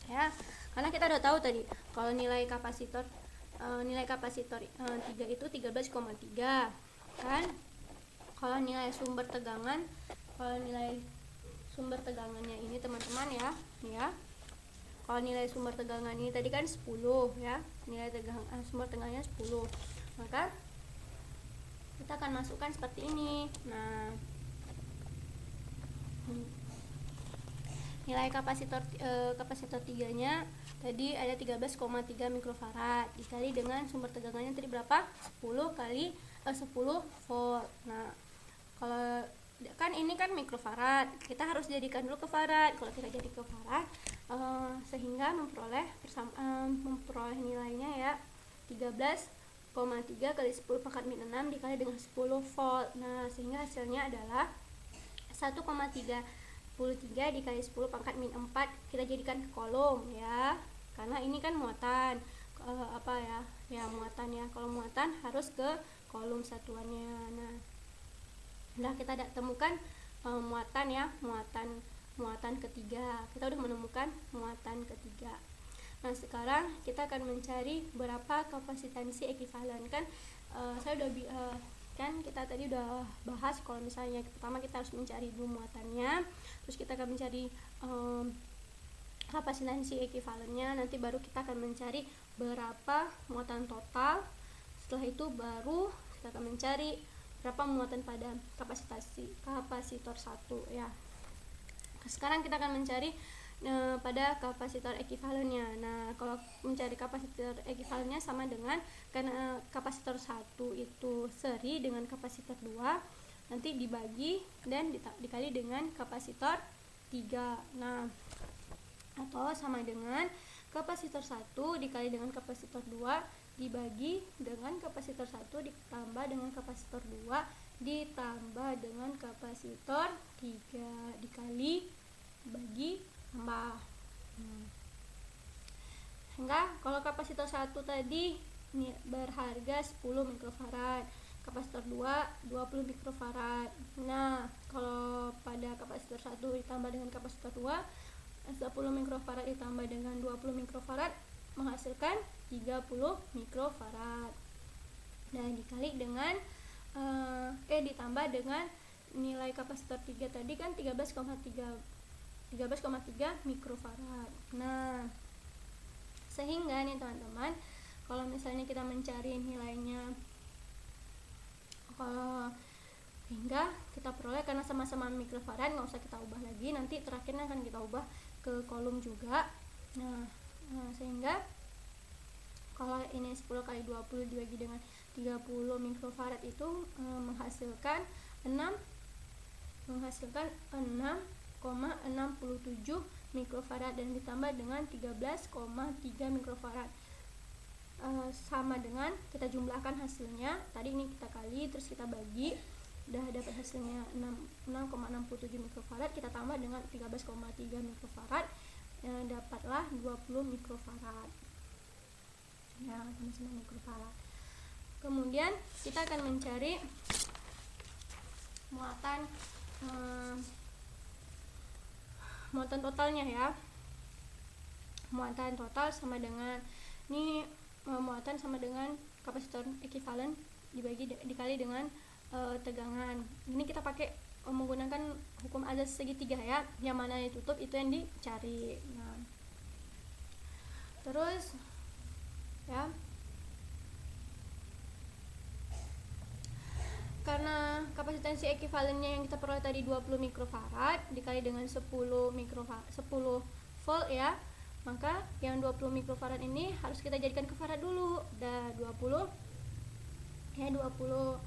ya. Karena kita udah tahu tadi kalau nilai kapasitor 3 itu 13,3 kan. Kalau nilai sumber tegangannya ini teman-teman ya. Kalau nilai sumber tegangan ini tadi kan 10 ya. Nilai sumber tegangannya 10. Maka kita akan masukkan seperti ini. Nah, nilai kapasitor 3-nya tadi ada 13,3 mikrofarad dikali dengan sumber tegangannya tadi berapa? 10 volt. Nah, kalau kan ini kan mikrofarad, kita harus jadikan dulu ke farad. Kalau kita jadi ke farad sehingga memperoleh nilainya ya 13,3 kali 10 pangkat min 6 dikali dengan 10 volt. Nah, sehingga hasilnya adalah 1,33 dikali 10 pangkat min 4. Kita jadikan ke kolom ya, karena ini kan muatan muatan ya. Kalau muatan harus ke kolom satuannya. Nah, kita temukan muatan ketiga. Kita udah menemukan muatan ketiga. Nah, sekarang kita akan mencari berapa kapasitansi ekivalen. Kan saya udah kita tadi udah bahas kalau misalnya pertama kita harus mencari dulu muatannya, terus kita akan mencari kapasitansi ekivalennya, nanti baru kita akan mencari berapa muatan total. Setelah itu baru kita akan mencari berapa muatan pada kapasitor 1 ya. Sekarang kita akan mencari pada kapasitor ekivalennya. Nah, kalau mencari kapasitor ekivalennya sama dengan karena kapasitor 1 itu seri dengan kapasitor 2, nanti dibagi dan dikali dengan kapasitor 3. Nah, atau sama dengan kapasitor 1 dikali dengan kapasitor 2 dibagi dengan kapasitor 1 ditambah dengan kapasitor 2 ditambah dengan kapasitor 3 dikali bagi tambah. Sehingga kalau kapasitor 1 tadi berharga 10 mikrofarad, kapasitor 2 20 mikrofarad. Nah, kalau pada kapasitor 1 ditambah dengan kapasitor 2 10 mikrofarad ditambah dengan 20 mikrofarad menghasilkan 30 mikrofarad. Nah, dikali dengan ditambah dengan nilai kapasitor 3 tadi kan 13,3 mikrofarad. Nah, sehingga nih teman-teman, kalau misalnya kita mencari nilainya, hingga kita peroleh karena sama-sama mikrofarad, nggak usah kita ubah lagi, nanti terakhirnya akan kita ubah ke kolom juga. Nah, sehingga kalau ini 10 kali 20 dibagi dengan 30 mikrofarad itu menghasilkan 6,67 mikrofarad dan ditambah dengan 13,3 mikrofarad. sama dengan kita jumlahkan hasilnya. Tadi ini kita kali terus kita bagi, udah dapat hasilnya 6,67 mikrofarad, kita tambah dengan 13,3 mikrofarad, dapatlah 20 mikrofarad. Nah, sama-sama mikrofarad. Kemudian kita akan mencari muatan totalnya ya. Muatan total sama dengan ini, muatan sama dengan kapasitor ekivalen dikali dengan tegangan. Ini kita pakai menggunakan hukum azas segitiga ya, yang mana ditutup itu yang dicari. Nah, terus ya, karena kapasitansi ekivalennya yang kita peroleh tadi 20 mikrofarad dikali dengan 10 volt ya, maka yang 20 mikrofarad ini harus kita jadikan ke farad dulu. Udah 20 ya, 20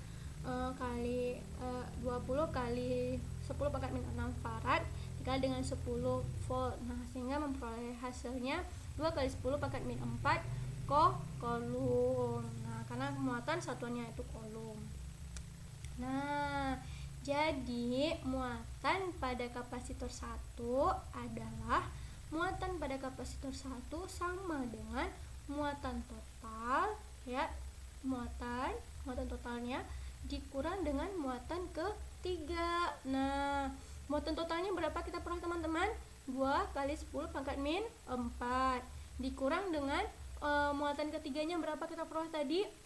kali 10 pangkat minus 6 farad dikali dengan 10 volt. Nah, sehingga memperoleh hasilnya 2 kali 10 pangkat minus 4 kolom. Nah, karena muatan satuannya itu kolom. Nah, jadi muatan pada kapasitor 1 adalah muatan pada kapasitor 1 sama dengan muatan total ya, muatan totalnya dikurang dengan muatan ketiga. Nah, muatan totalnya berapa kita peroleh teman-teman? 2 kali 10 pangkat min 4 dikurang dengan muatan ketiganya berapa kita peroleh tadi?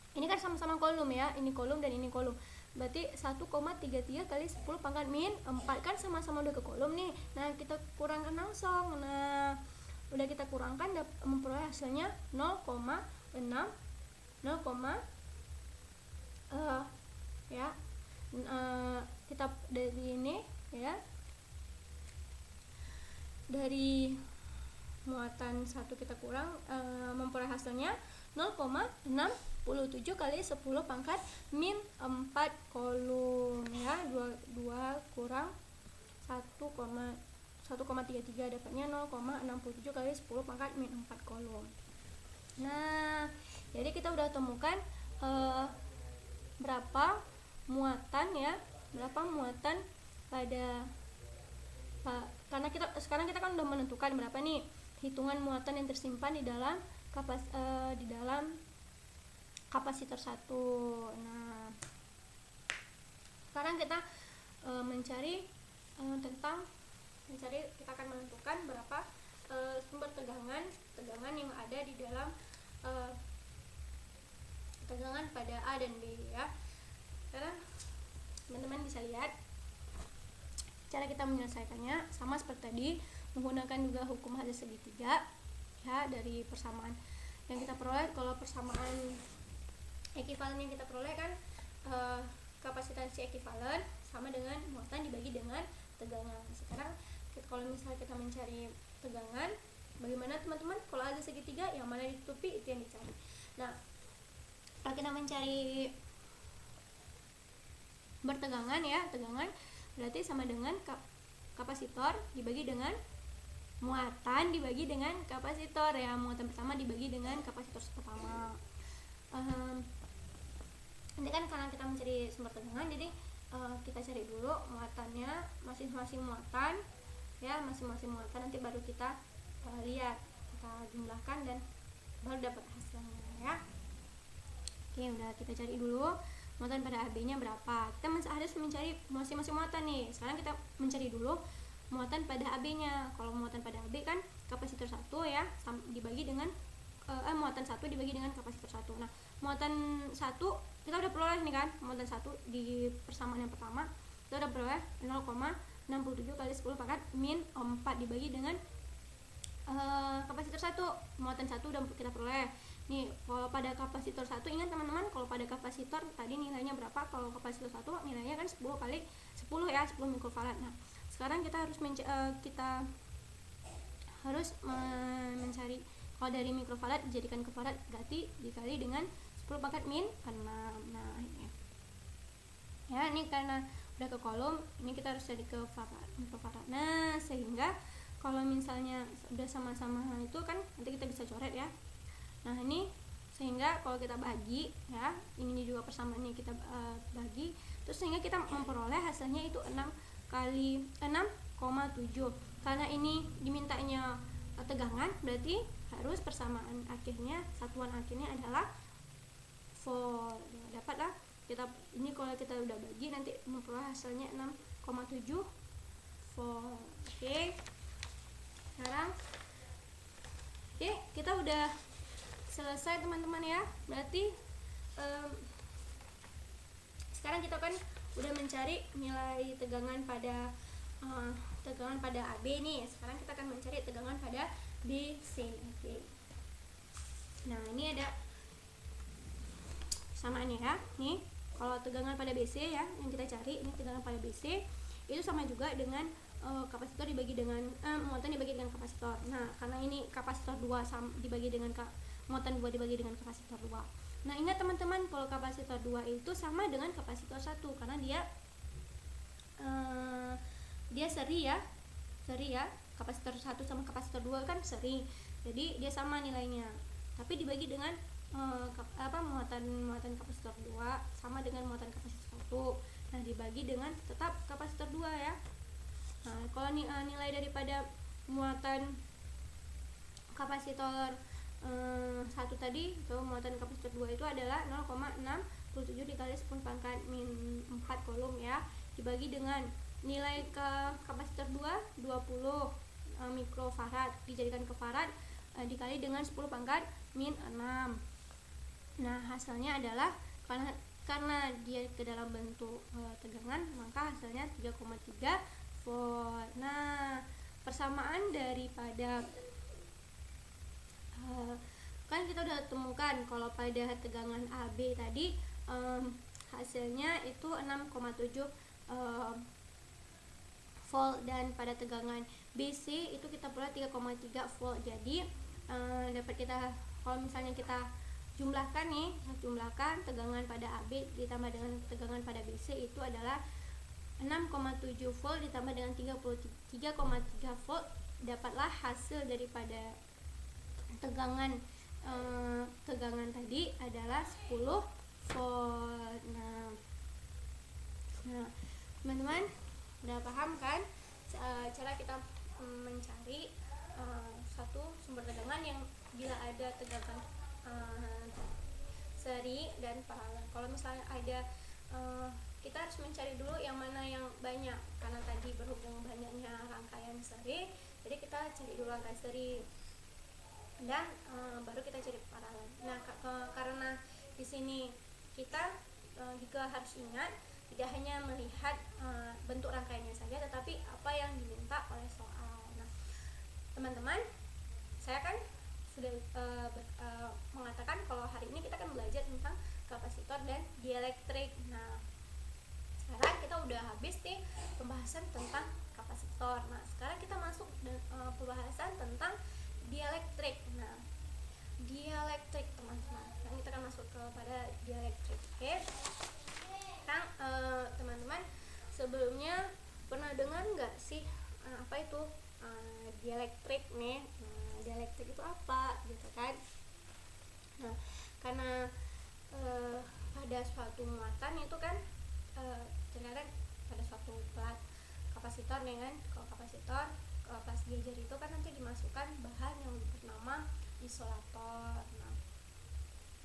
Ini kan sama-sama kolom ya, ini kolom dan ini kolom. Berarti 1,33 kali 10 pangkat min 4 kan sama-sama udah ke kolom nih. Nah, kita kurangkan langsung. Nah, udah kita kurangkan memperoleh hasilnya 0,6 ya. Kita dari ini ya, dari muatan 1 kita kurang memperoleh hasilnya 0,67 kali 10 pangkat min 4 kolom ya. 2 kurang 1,33 dapatnya 0,67 kali 10 pangkat min 4 kolom. Nah, jadi kita udah temukan berapa muatan ya, berapa muatan pada karena sekarang kita kan udah menentukan berapa nih hitungan muatan yang tersimpan di dalam kapasitor 1. Nah, sekarang kita kita akan menentukan berapa sumber tegangan yang ada di dalam tegangan pada A dan B ya. Sekarang teman-teman bisa lihat cara kita menyelesaikannya sama seperti tadi, menggunakan juga hukum azas segitiga ya. Dari persamaan yang kita peroleh, kalau persamaan ekivalen yang kita peroleh kan kapasitansi ekivalen sama dengan muatan dibagi dengan tegangan. Sekarang kalau misalnya kita mencari tegangan, bagaimana teman-teman? Kalau ada segitiga, yang mana ditutupi itu yang dicari. Nah, kalau kita mencari bertegangan ya, tegangan berarti sama dengan kapasitor dibagi dengan muatan dibagi dengan kapasitor ya. Muatan pertama dibagi dengan kapasitor pertama. Ini kan karena kita mencari sumber tegangan, jadi kita cari dulu muatannya, masing-masing muatan ya, masing-masing muatan nanti baru kita lihat, kita jumlahkan dan baru dapat hasilnya ya. Oke, udah kita cari dulu muatan pada AB nya berapa. Kita harus mencari masing-masing muatan nih. Sekarang kita mencari dulu muatan pada AB nya. Kalau muatan pada AB kan kapasitor 1 ya, dibagi dengan muatan 1 dibagi dengan kapasitor 1. Nah, muatan 1 kita udah peroleh nih kan, muatan 1 di persamaan yang pertama kita udah peroleh 0,67 kali 10 pangkat min 4 dibagi dengan kapasitor 1. Muatan 1 udah kita peroleh. Nih, kalau pada kapasitor 1 ingat teman-teman, kalau pada kapasitor tadi nilainya berapa? Kalau kapasitor 1 nilainya kan 10 kali 10 ya, 10 mikrofarad. Nah, sekarang kita harus mencari kalau dari mikrofarad dijadikan ke farad, berarti dikali dengan 10 pangkat min 6. Nah, ini ya, ini karena udah ke kolom, ini kita harus cari ke mikrofarad. Nah, sehingga kalau misalnya udah sama-sama itu kan nanti kita bisa coret ya. Nah ini sehingga kalau kita bagi ya, ini juga persamaannya kita bagi, terus sehingga kita memperoleh hasilnya itu 6 kali 6,7. Karena ini dimintanya tegangan, berarti harus persamaan akhirnya, satuan akhirnya adalah volt. Nah, dapatlah kita ini kalau kita udah bagi nanti memperoleh hasilnya 6,7 volt. Oke. Sekarang kita udah selesai teman-teman ya. Berarti sekarang kita kan udah mencari nilai tegangan pada AB nih. Sekarang kita akan mencari tegangan pada BC. Oke. Nah, ini ada samaannya ya. Nih, kalau tegangan pada BC ya yang kita cari, ini tegangan pada BC itu sama juga dengan kapasitor dibagi dengan muatan dibagi dengan kapasitor. Nah, karena ini kapasitor 2 dibagi dengan muatan 2 dibagi dengan kapasitor 2. Nah, ingat teman-teman, kalau kapasitor 2 itu sama dengan kapasitor 1 karena dia seri ya. Kapasitor 1 sama kapasitor 2 kan seri. Jadi dia sama nilainya. Tapi dibagi dengan muatan kapasitor 2 sama dengan muatan kapasitor 1. Nah, dibagi dengan tetap kapasitor 2 ya. Nah, kalau nilai daripada muatan kapasitor 1 tadi, itu muatan kapasitor 2 itu adalah 0,67 dikali 10 pangkat min 4 kulum ya, dibagi dengan nilai ke kapasitor 2 20 mikrofarad dijadikan ke farad dikali dengan 10 pangkat min 6. Nah, hasilnya adalah karena dia ke dalam bentuk tegangan, maka hasilnya 3,3 volt. Nah, persamaan daripada kan kita udah temukan kalau pada tegangan AB tadi hasilnya itu 6,7 volt, dan pada tegangan BC itu kita peroleh 3,3 volt. Jadi dapat kita, kalau misalnya kita jumlahkan tegangan pada AB ditambah dengan tegangan pada BC itu adalah 6,7 volt ditambah dengan 3,3 volt, dapatlah hasil daripada tegangan tadi adalah 10 volt. Nah, teman-teman udah paham kan cara kita mencari satu sumber tegangan yang bila ada tegangan seri dan paralel. Kalau misalnya ada kita harus mencari dulu yang mana yang banyak, karena tadi berhubung banyaknya rangkaian seri, jadi kita cari dulu rangkaian seri dan baru kita cari paralel. Nah, karena di sini kita juga harus ingat tidak hanya melihat bentuk rangkaiannya saja, tetapi apa yang diminta oleh soal. Nah, teman-teman, saya kan sudah mengatakan kalau hari ini kita akan belajar tentang kapasitor dan dielektrik. Nah, sekarang kita udah habis nih pembahasan tentang kapasitor. Nah, sekarang kita masuk pembahasan tentang dielektrik. Nah, dielektrik teman-teman, sekarang kita akan masuk kepada dielektrik. Oke. Sekarang teman-teman sebelumnya pernah dengar nggak sih apa itu dielektrik nih? Dielektrik itu apa gitu kan? Nah, karena pada suatu muatan itu kan terkadang pada suatu plat kapasitor nih kan, kalau kapasitor pas diajar itu kan nanti dimasukkan bahan yang bernama isolator. Nah,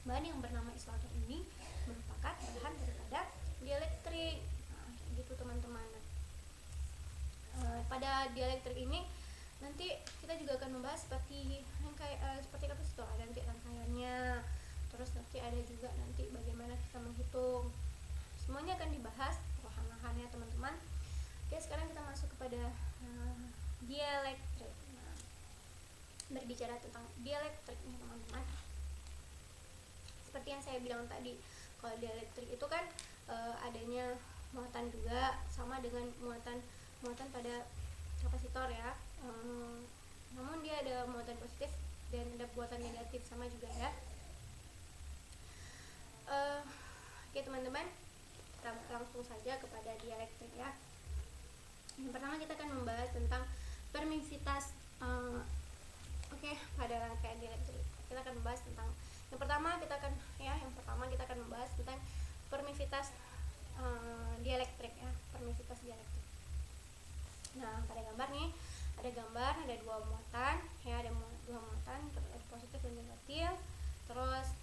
bahan yang bernama isolator ini merupakan bahan daripada dielektrik. Nah, gitu teman-teman. Pada dielektrik ini nanti kita juga akan membahas seperti kapasitor, ada nanti rangkaiannya, terus nanti ada juga nanti bagaimana kita menghitung. Semuanya akan dibahas perlahan-lahan ya teman-teman. Oke, sekarang kita masuk kepada dielektrik. Nah, berbicara tentang dielektrik nih teman-teman, seperti yang saya bilang tadi, kalau dielektrik itu kan adanya muatan juga sama dengan muatan pada kapasitor ya. Namun dia ada muatan positif dan ada muatan negatif sama juga ya. Oke teman-teman, kita langsung saja kepada dielektrik ya. Yang pertama kita akan membahas tentang permisivitas pada rangkaian dielektrik. kita akan membahas tentang yang pertama kita akan membahas tentang permisivitas dielektrik ya, permisivitas dielektrik. Nah, pada gambar nih ada gambar, ada dua muatan ya, ada dua muatan, ada positif dan negatif. Terus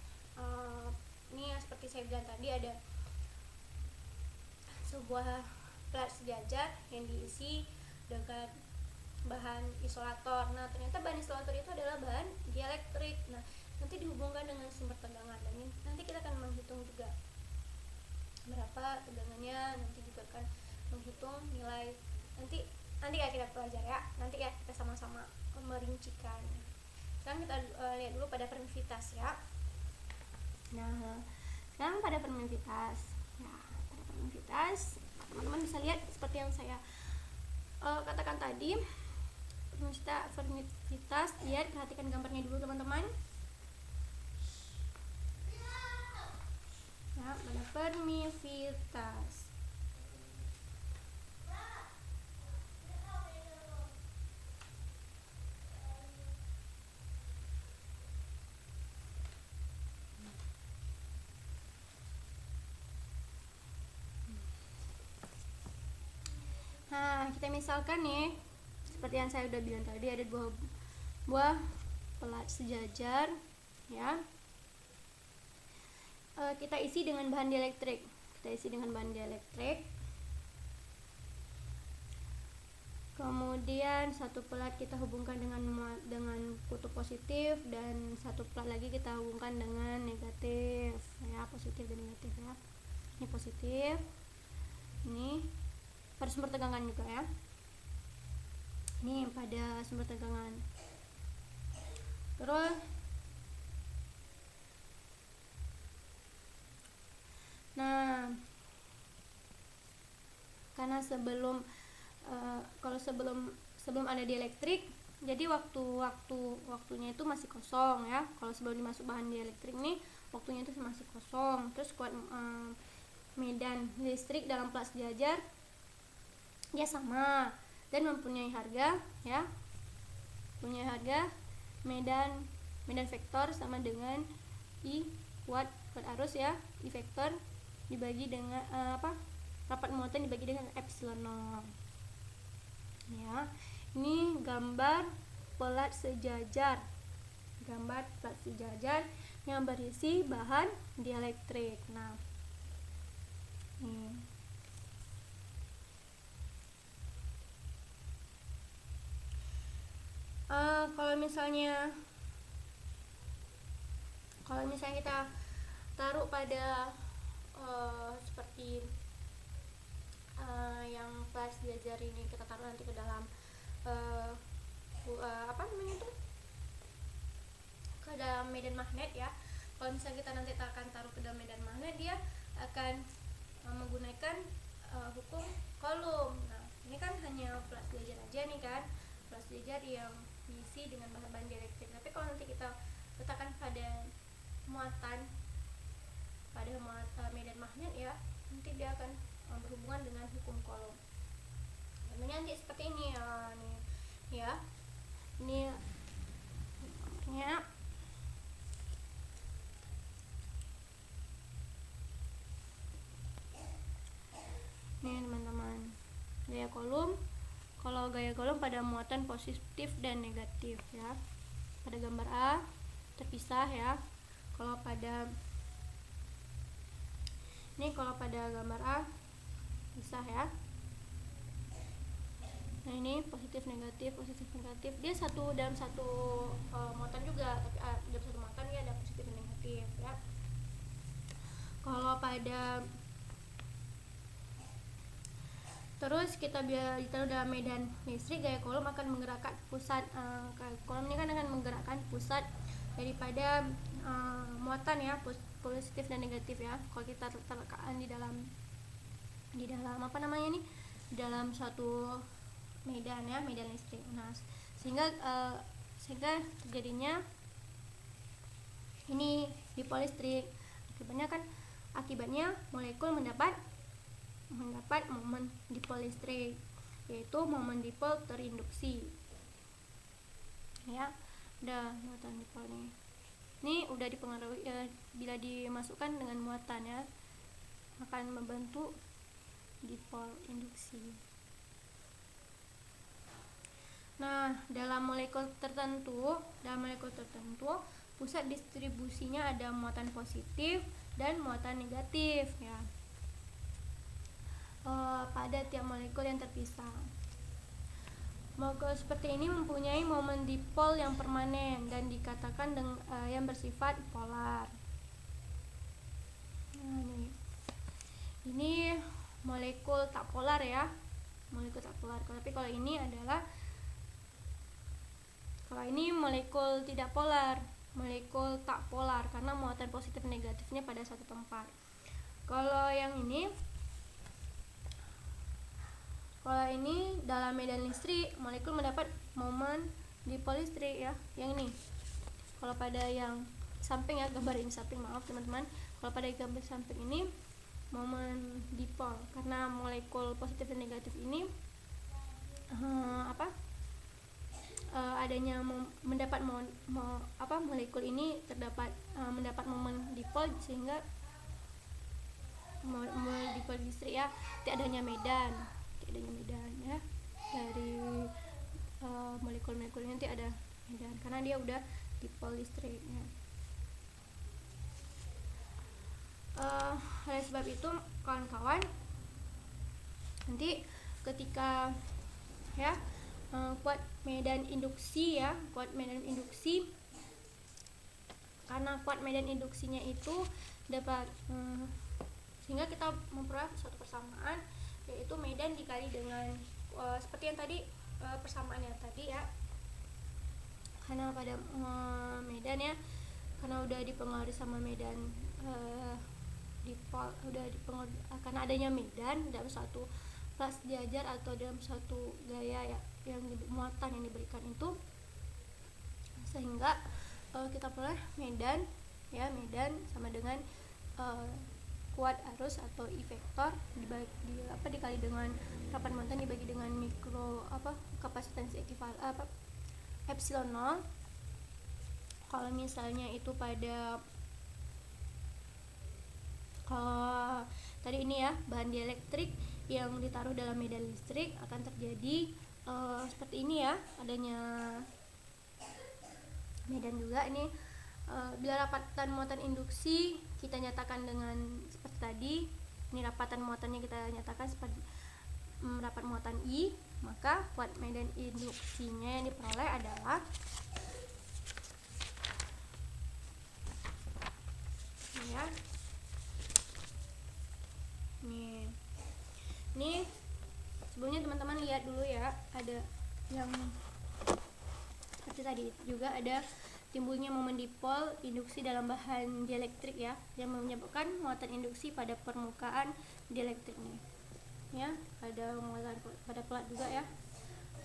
ini seperti saya bilang tadi, ada sebuah plat sejajar yang diisi dengan bahan isolator. Nah, ternyata bahan isolator itu adalah bahan dielektrik. Nah, nanti dihubungkan dengan sumber tegangan, dan nanti kita akan menghitung juga berapa tegangannya, nanti juga akan menghitung nilai nanti ya kita pelajari ya, nanti ya kita sama-sama merincikan. Sekarang kita lihat dulu pada permisivitas ya. Nah, sekarang pada permisivitas ya, teman-teman bisa lihat seperti yang saya katakan tadi. Permisivitas, lihat, perhatikan gambarnya dulu teman-teman ya. Pada permisivitas kita misalkan nih, seperti yang saya udah bilang tadi, ada dua buah pelat sejajar ya. Kita isi dengan bahan dielektrik. Kemudian satu pelat kita hubungkan dengan kutub positif, dan satu pelat lagi kita hubungkan dengan negatif ya, positif dan negatif ya. Ini positif, ini pada sumber tegangan juga ya. Ini pada sumber tegangan. Terus nah, karena sebelum ada dielektrik, jadi waktunya itu masih kosong ya. Kalau sebelum dimasuk bahan dielektrik nih, waktunya itu masih kosong. Terus kuat medan listrik dalam plat sejajar dia sama dan mempunyai harga ya, medan vektor sama dengan I kuat arus ya, I vektor dibagi dengan rapat muatan dibagi dengan epsilon 0 ya. Ini gambar plat sejajar yang berisi bahan dielektrik. Nah, ini kalau misalnya kita taruh pada seperti yang plat sejajar ini, kita taruh nanti ke dalam ke dalam medan magnet ya. Kalau misalnya kita nanti akan taruh ke dalam medan magnet, dia akan menggunakan hukum Coulomb. Nah, ini kan hanya plat sejajar aja nih kan, plat sejajar yang diisi dengan bahan dielektrik. Tapi kalau nanti kita letakkan pada muatan medan magnet ya, nanti dia akan berhubungan dengan hukum Coulomb. Namanya nanti seperti ini ya, nih ya. Ini ya. Nih teman-teman, gaya Coulomb. Kalau gaya Coulomb pada muatan positif dan negatif ya. Pada gambar A terpisah ya. Kalau pada gambar A pisah ya. Nah, ini positif negatif. Dia dalam satu muatan juga, tapi dalam satu muatan dia ada positif dan negatif ya. Kalau pada terus kita ditaruh dalam medan listrik, gaya Coulomb akan menggerakkan pusat Coulomb ini kan akan menggerakkan pusat daripada muatan ya, positif dan negatif ya. Kalau kita letakkan di dalam dalam suatu medan ya, medan listrik. Nah, sehingga terjadinya ini dipol listrik. Akibatnya molekul mendapat momen dipol listrik, yaitu momen dipol terinduksi ya. Udah muatan dipol nih. Ini udah dipengaruhi bila dimasukkan dengan muatan ya, akan membentuk dipol induksi. Nah, dalam molekul tertentu pusat distribusinya ada muatan positif dan muatan negatif ya, pada tiap molekul yang terpisah. Molekul seperti ini mempunyai momen dipol yang permanen dan dikatakan yang bersifat polar. Nah, ini molekul tak polar ya, molekul tak polar. Tapi kalau ini molekul tidak polar, molekul tak polar karena muatan positif negatifnya pada satu tempat. Kalau ini dalam medan listrik, molekul mendapat momen dipol listrik ya, yang ini. Kalau pada yang samping ya, gambar ini samping, maaf teman-teman. Kalau pada gambar samping ini momen dipol karena molekul positif dan negatif ini adanya mendapat molekul ini mendapat momen dipol, sehingga dipol listrik ya, tidak adanya medan ya dari molekul-molekul nanti ada medan karena dia udah dipol listrik ya. Oleh sebab itu kawan-kawan, nanti ketika ya kuat medan induksi karena kuat medan induksinya itu dapat sehingga kita memperoleh suatu persamaan, yaitu medan dikali dengan seperti yang tadi, persamaan yang tadi ya, karena pada medan ya, karena udah dipengaruhi sama medan dipol, karena adanya medan dalam suatu kelas diajar atau dalam suatu gaya ya, yang muatan yang diberikan itu, sehingga kita peroleh medan sama dengan kuat arus atau I vektor dikali dengan rapat muatan dibagi dengan kapasitansi ekuivalen epsilon 0. Kalau misalnya itu pada tadi ini ya, bahan dielektrik yang ditaruh dalam medan listrik akan terjadi seperti ini ya, adanya medan juga ini. Bila rapatan muatan induksi kita nyatakan dengan seperti tadi, ini rapatan muatannya kita nyatakan seperti rapat muatan I, maka kuat medan induksinya yang diperoleh adalah ya, ini sebelumnya teman-teman lihat dulu ya, ada yang seperti tadi juga ada timbulnya momen dipol induksi dalam bahan dielektrik ya, yang menyebabkan muatan induksi pada permukaan dielektrik nih ya. Ada muatan pada pelat juga ya,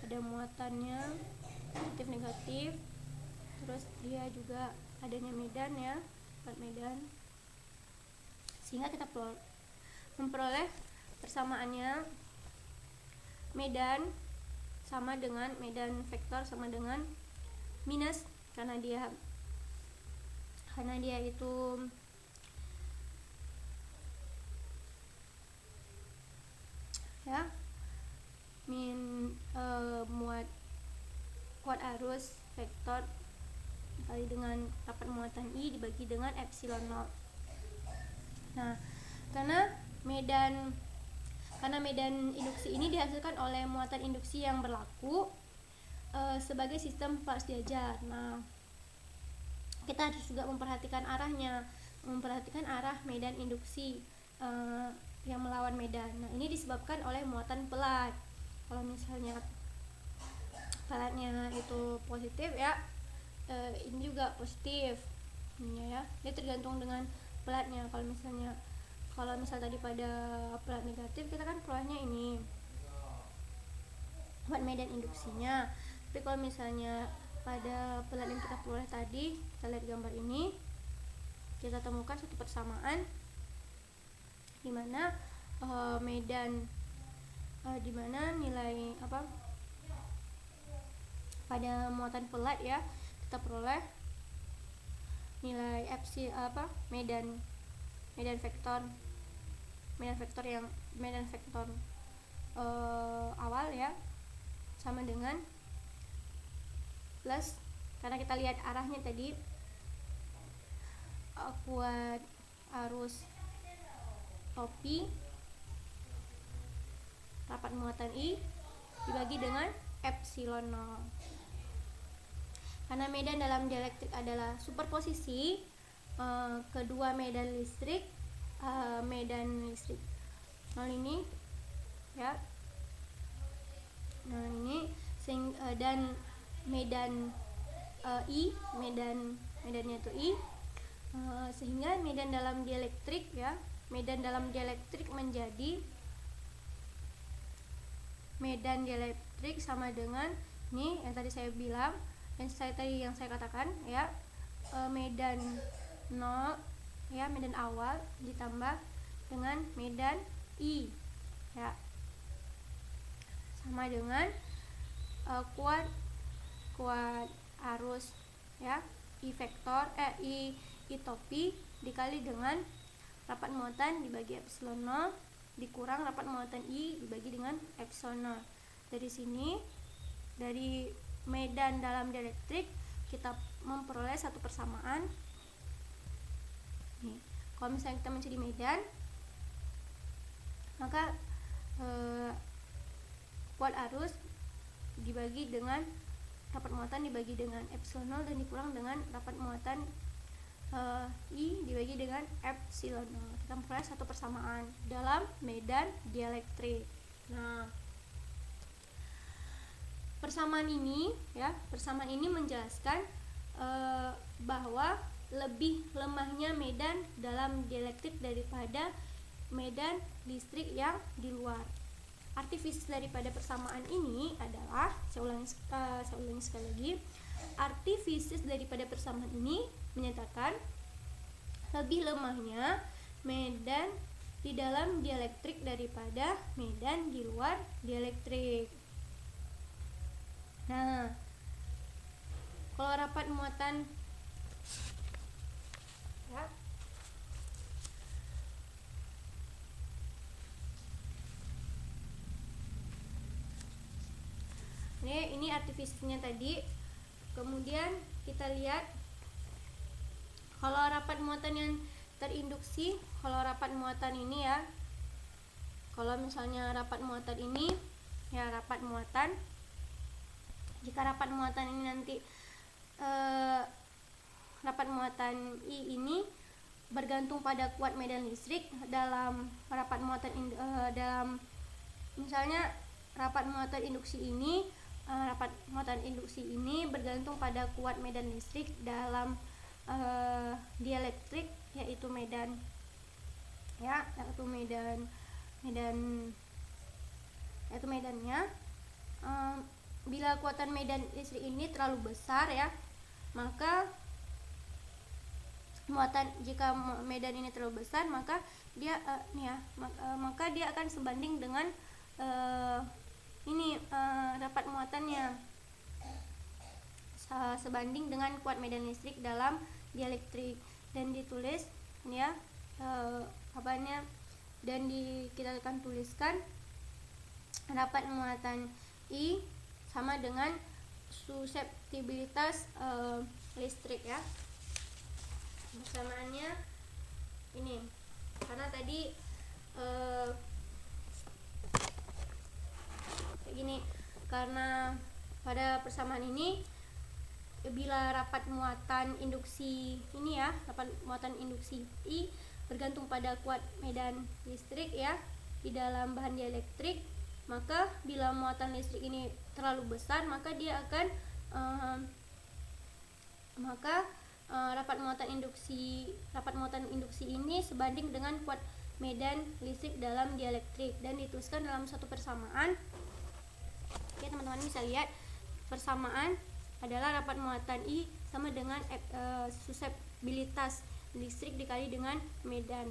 ada muatannya positif negatif, terus dia juga adanya medan ya, medan, sehingga kita memperoleh persamaannya medan sama dengan medan vektor sama dengan minus, karena dia itu ya kuat arus vektor dikali dengan rapat muatan I dibagi dengan epsilon 0. Nah, karena medan induksi ini dihasilkan oleh muatan induksi yang berlaku sebagai sistem kelas diajar. Nah, kita harus juga memperhatikan arah medan induksi yang melawan medan. Nah, ini disebabkan oleh muatan pelat. Kalau misalnya pelatnya itu positif ya, ini juga positif ya. Ini tergantung dengan pelatnya. Kalau misal tadi pada pelat negatif, kita kan perolehnya ini buat medan induksinya. Tapi kalau misalnya pada pelat yang kita peroleh tadi, kita lihat gambar ini, kita temukan suatu persamaan di mana di mana nilai pada muatan pelat ya, kita peroleh nilai medan vektor awal ya, sama dengan plus, karena kita lihat arahnya tadi, kuat arus topi rapat muatan I dibagi dengan epsilon 0. Karena medan dalam dielektrik adalah superposisi kedua medan listrik 0 ini ya. Nah ini dan medan I, medannya itu I, sehingga medan dalam dielektrik ya, medan dalam dielektrik menjadi medan dielektrik sama dengan ini yang tadi saya bilang, yang saya katakan ya, medan 0 ya, medan awal ditambah dengan medan I ya, sama dengan kuat arus ya, I vektor I topi dikali dengan rapat muatan dibagi epsilon 0 dikurang rapat muatan I dibagi dengan epsilon 0. Dari sini, dari medan dalam dielektrik kita memperoleh satu persamaan. Nih, kalau misalnya kita mencari medan, maka kuat arus dibagi dengan rapat muatan dibagi dengan epsilon 0 dan dikurang dengan rapat muatan I dibagi dengan epsilon 0. Kita memperoleh satu persamaan dalam medan dielektrik. Nah, persamaan ini menjelaskan bahwa lebih lemahnya medan dalam dielektrik daripada medan listrik yang di luar. Arti fisik daripada persamaan ini adalah, saya ulangi sekali lagi, arti fisik daripada persamaan ini menyatakan lebih lemahnya medan di dalam dielektrik daripada medan di luar dielektrik. Nah, kalau rapat muatan ya, ini arti fisiknya tadi. Kemudian kita lihat kalau rapat muatan yang terinduksi, kalau rapat muatan ini ya, kalau misalnya rapat muatan ini ya, jika rapat muatan ini nanti rapat muatan I ini bergantung pada kuat medan listrik dalam rapat muatan dalam misalnya rapat muatan induksi ini, bergantung pada kuat medan listrik dalam dielektrik, yaitu medannya bila kekuatan medan listrik ini terlalu besar ya, maka jika medan ini terlalu besar, maka dia maka dia akan sebanding dengan rapat muatannya sebanding dengan kuat medan listrik dalam dielektrik, dan ditulis ya kita akan tuliskan rapat muatan I sama dengan suseptibilitas listrik ya. Persamaannya ini, karena tadi kayak gini, karena pada persamaan ini bila rapat muatan induksi ini ya, rapat muatan induksi I bergantung pada kuat medan listrik ya di dalam bahan dielektrik, maka bila muatan listrik ini terlalu besar, maka dia akan rapat muatan induksi ini sebanding dengan kuat medan listrik dalam dielektrik, dan dituliskan dalam satu persamaan. Oke, teman-teman bisa lihat persamaan adalah rapat muatan I sama dengan suseptibilitas listrik dikali dengan medan.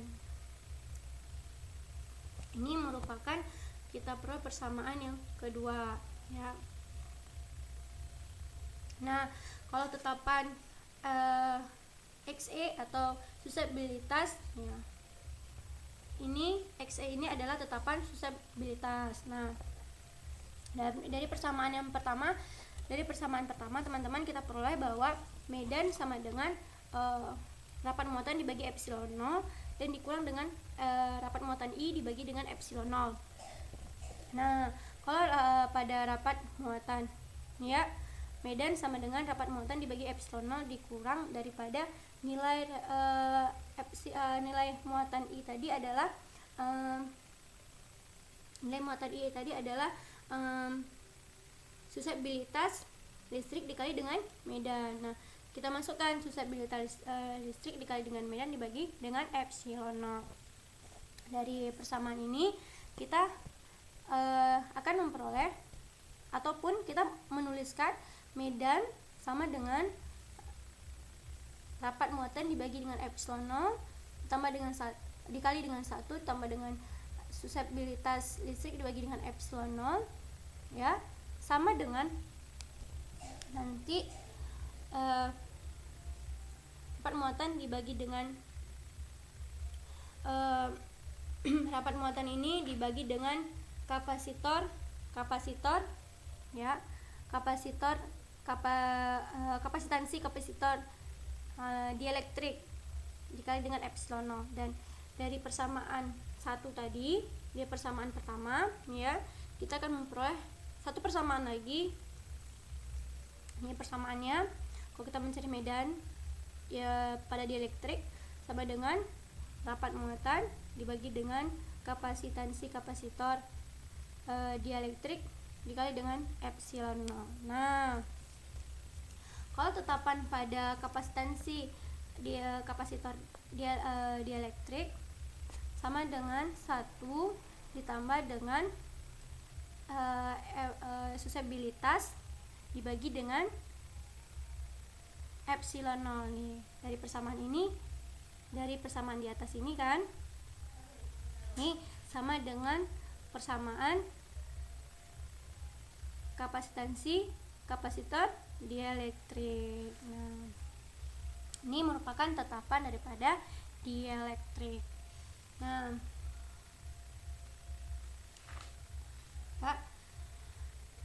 Ini merupakan kita perlu persamaan yang kedua ya. Nah, kalau tetapan Xe atau suseptibilitas ya. Ini Xe ini adalah tetapan suseptibilitas. Nah, dari persamaan pertama teman-teman kita peroleh bahwa medan sama dengan rapat muatan dibagi epsilon 0 dan dikurang dengan rapat muatan I dibagi dengan epsilon 0. Nah, kalau pada rapat muatan ya, medan sama dengan rapat muatan dibagi epsilon 0 dikurang daripada nilai nilai muatan I tadi adalah suseptibilitas listrik dikali dengan medan. Nah, kita masukkan suseptibilitas listrik dikali dengan medan dibagi dengan epsilon 0. Dari persamaan ini kita akan memperoleh ataupun kita menuliskan medan sama dengan rapat muatan dibagi dengan epsilon 0 dikali dengan 1 tambah dengan suseptibilitas listrik dibagi dengan epsilon 0 ya, sama dengan nanti rapat muatan dibagi dengan rapat muatan ini dibagi dengan kapasitor ya, kapasitansi kapasitor dielektrik dikali dengan epsilon 0. Dan dari persamaan satu tadi, di persamaan pertama ya, kita akan memperoleh satu persamaan lagi. Ini persamaannya, kalau kita mencari medan ya pada dielektrik sama dengan rapat muatan dibagi dengan kapasitansi kapasitor dielektrik dikali dengan epsilon 0. Nah, kalau tetapan pada kapasitansi kapasitor dielektrik sama dengan 1 ditambah dengan suseptibilitas dibagi dengan epsilon 0 nih. Dari persamaan ini, dari persamaan di atas ini kan, ini sama dengan persamaan kapasitansi kapasitor dielektrik. Nah, ini merupakan tetapan daripada dielektrik. Nah,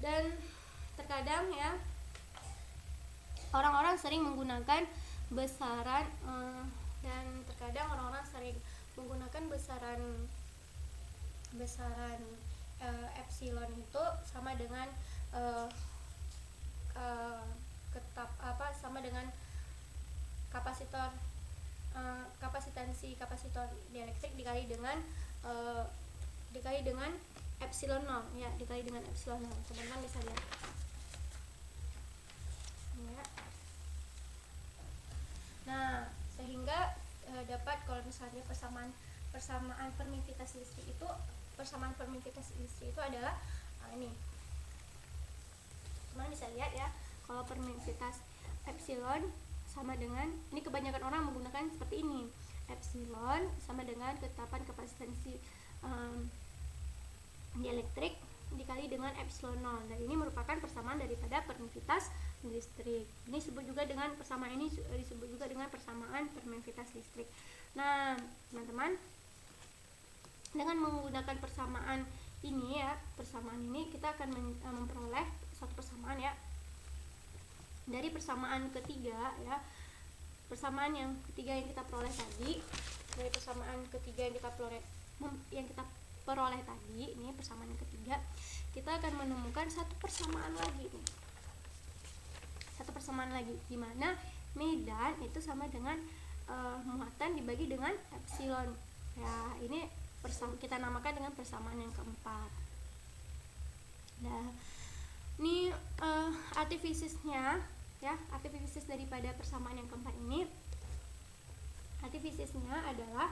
dan terkadang ya orang-orang sering menggunakan besaran besaran epsilon itu sama dengan sama dengan kapasitansi kapasitor dielektrik dikali dengan epsilon 0 ya, dikali dengan epsilon 0. Teman-teman bisa lihat ya. Nah, sehingga dapat kalau misalnya persamaan permitivitas listrik itu adalah ini. Teman bisa lihat ya, kalau permitivitas epsilon sama dengan, ini kebanyakan orang menggunakan seperti ini, epsilon sama dengan ketetapan kapasitansi dielektrik dikali dengan epsilon 0. Dan ini merupakan persamaan daripada permitivitas listrik. Ini disebut juga dengan persamaan permitivitas listrik. Nah, teman-teman, dengan menggunakan persamaan ini kita akan memperoleh satu persamaan ya. Dari persamaan ketiga ya, persamaan yang ketiga yang kita peroleh tadi, dari persamaan ketiga yang kita peroleh tadi, ini persamaan yang ketiga, kita akan menemukan satu persamaan lagi nih. Satu persamaan lagi di mana medan itu sama dengan muatan dibagi dengan epsilon. Ya, ini kita namakan dengan persamaan yang keempat. Nah, ini artifisisnya ya, artifisis daripada persamaan yang keempat ini, artifisisnya adalah,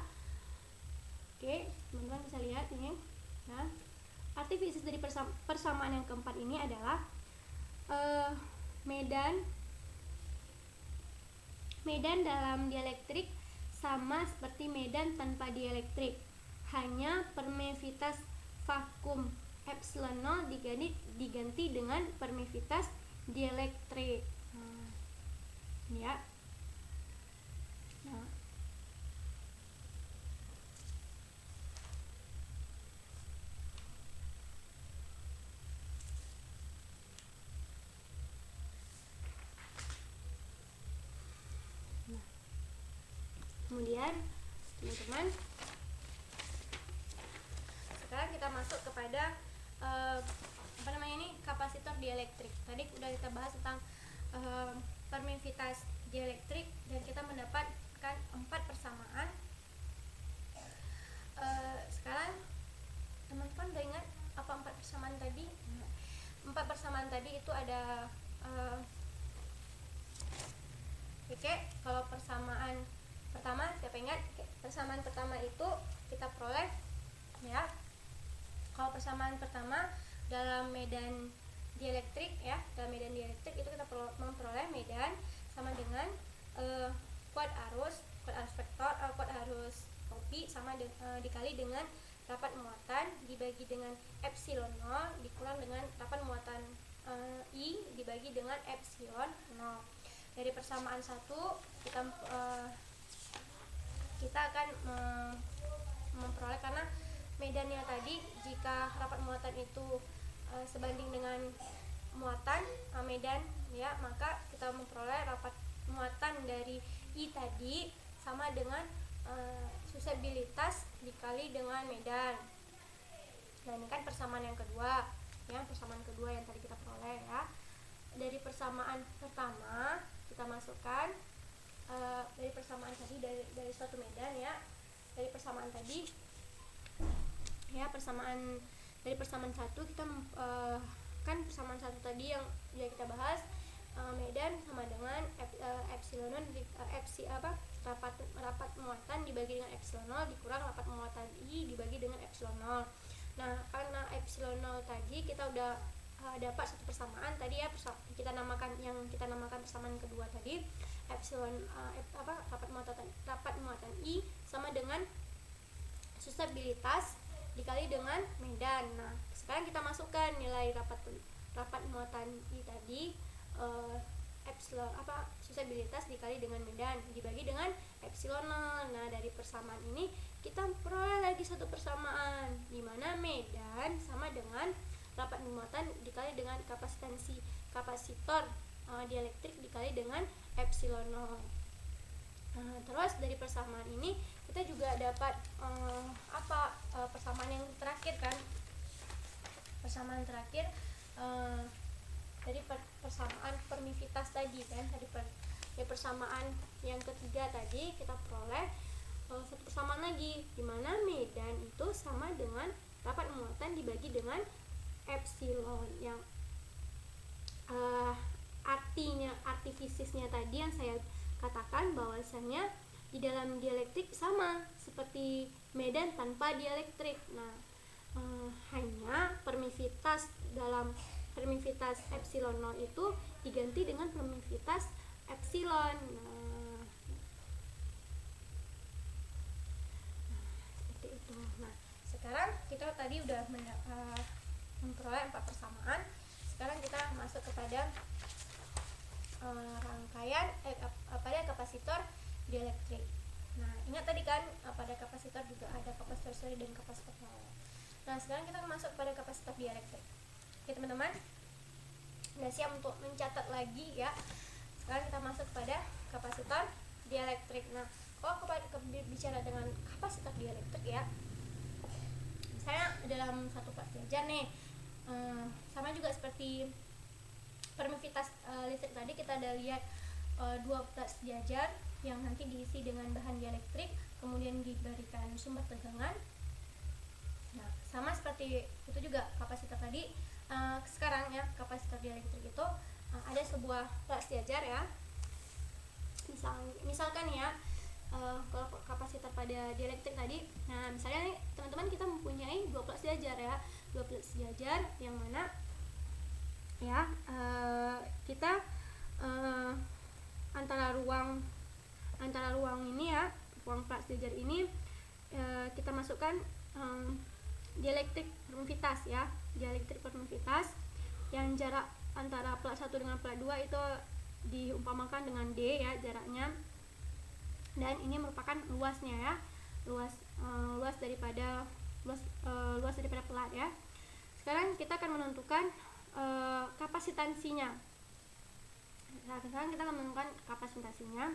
oke, teman-teman bisa lihat ini. Nah, artifisis dari persamaan yang keempat ini adalah medan dalam dielektrik sama seperti medan tanpa dielektrik, hanya permitivitas vakum epsilon 0 diganti dengan permitivitas dielektrik. Nah, ya. teman-teman. Sekarang kita masuk kepada kapasitor dielektrik. Tadi udah kita bahas tentang permisivitas dielektrik dan kita mendapatkan 4 persamaan. Sekarang teman-teman udah ingat apa 4 persamaan tadi? 4 persamaan tadi itu ada oke, kalau persamaan pertama siapa ingat? Persamaan pertama itu kita peroleh ya. Kalau persamaan pertama dalam medan dielektrik ya, dalam medan dielektrik itu kita memperoleh medan sama dengan kuat arus vektor, kuat arus kopi sama dikali dengan rapat muatan dibagi dengan epsilon 0 dikurang dengan rapat muatan I dibagi dengan epsilon 0. Dari persamaan 1 kita akan memperoleh, karena medannya tadi jika rapat muatan itu sebanding dengan muatan medan ya, maka kita memperoleh rapat muatan dari I tadi sama dengan suseptibilitas dikali dengan medan. Nah, ini kan persamaan yang kedua ya, persamaan kedua yang tadi kita peroleh ya. Dari persamaan pertama kita masukkan dari persamaan tadi dari suatu medan ya, dari persamaan tadi ya, dari persamaan 1 kita kan persamaan 1 tadi yang kita bahas, medan sama dengan epsilon rapat muatan dibagi dengan epsilon 0 dikurang rapat muatan I dibagi dengan epsilon 0. Nah, karena epsilon 0 tadi kita udah dapat satu persamaan tadi ya, kita namakan persamaan kedua tadi epsilon rapat muatan I sama dengan suseptibilitas dikali dengan medan. Nah, sekarang kita masukkan nilai rapat muatan I tadi, epsilon suseptibilitas dikali dengan medan dibagi dengan epsilon 0. Nah, dari persamaan ini kita peroleh lagi satu persamaan di mana medan sama dengan rapat muatan dikali dengan kapasitor dielektrik dikali dengan epsilon 0. Nah, terus dari persamaan ini kita juga dapat persamaan yang terakhir kan, persamaan terakhir dari persamaan permisivitas tadi kan, dari persamaan yang ketiga tadi kita peroleh satu persamaan lagi di mana medan itu sama dengan rapat muatan dibagi dengan epsilon, yang arti fisisnya tadi yang saya katakan bahwasannya di dalam dielektrik sama seperti medan tanpa dielektrik. Nah, hanya permisivitas dalam permisivitas epsilon 0 itu diganti dengan permisivitas epsilon. Nah, seperti itu. Nah, sekarang kita tadi udah memperoleh 4 persamaan. Sekarang kita masuk kepada rangkaian pada kapasitor dielektrik. Nah, ingat tadi kan pada kapasitor juga ada kapasitor seri dan kapasitor paralel. Nah, sekarang kita masuk pada kapasitor dielektrik. Oke, teman-teman, udah siap untuk mencatat lagi ya. Sekarang kita masuk pada kapasitor dielektrik. Nah, kalau bicara dengan kapasitor dielektrik ya, misalnya dalam satu pelajaran nih, sama juga seperti permisivitas listrik tadi, kita ada lihat 2 plat sejajar yang nanti diisi dengan bahan dielektrik, kemudian diberikan sumber tegangan. Nah, sama seperti itu juga kapasitor tadi. Sekarang ya, kapasitor dielektrik itu ada sebuah plat sejajar ya. Misalkan ya, kalau kapasitor pada dielektrik tadi, nah misalnya nih teman-teman, kita mempunyai 2 plat sejajar ya, 2 plat sejajar yang mana ya kita antara ruang ini ya, ruang plat sejajar ini kita masukkan dielektrik permisivitas ya, dielektrik permisivitas yang jarak antara plat 1 dengan plat 2 itu diumpamakan dengan D ya jaraknya, dan ini merupakan luasnya ya, luas daripada plat ya. Sekarang kita akan menentukan kapasitansinya. Nah, sekarang kita akan menentukan kapasitansinya.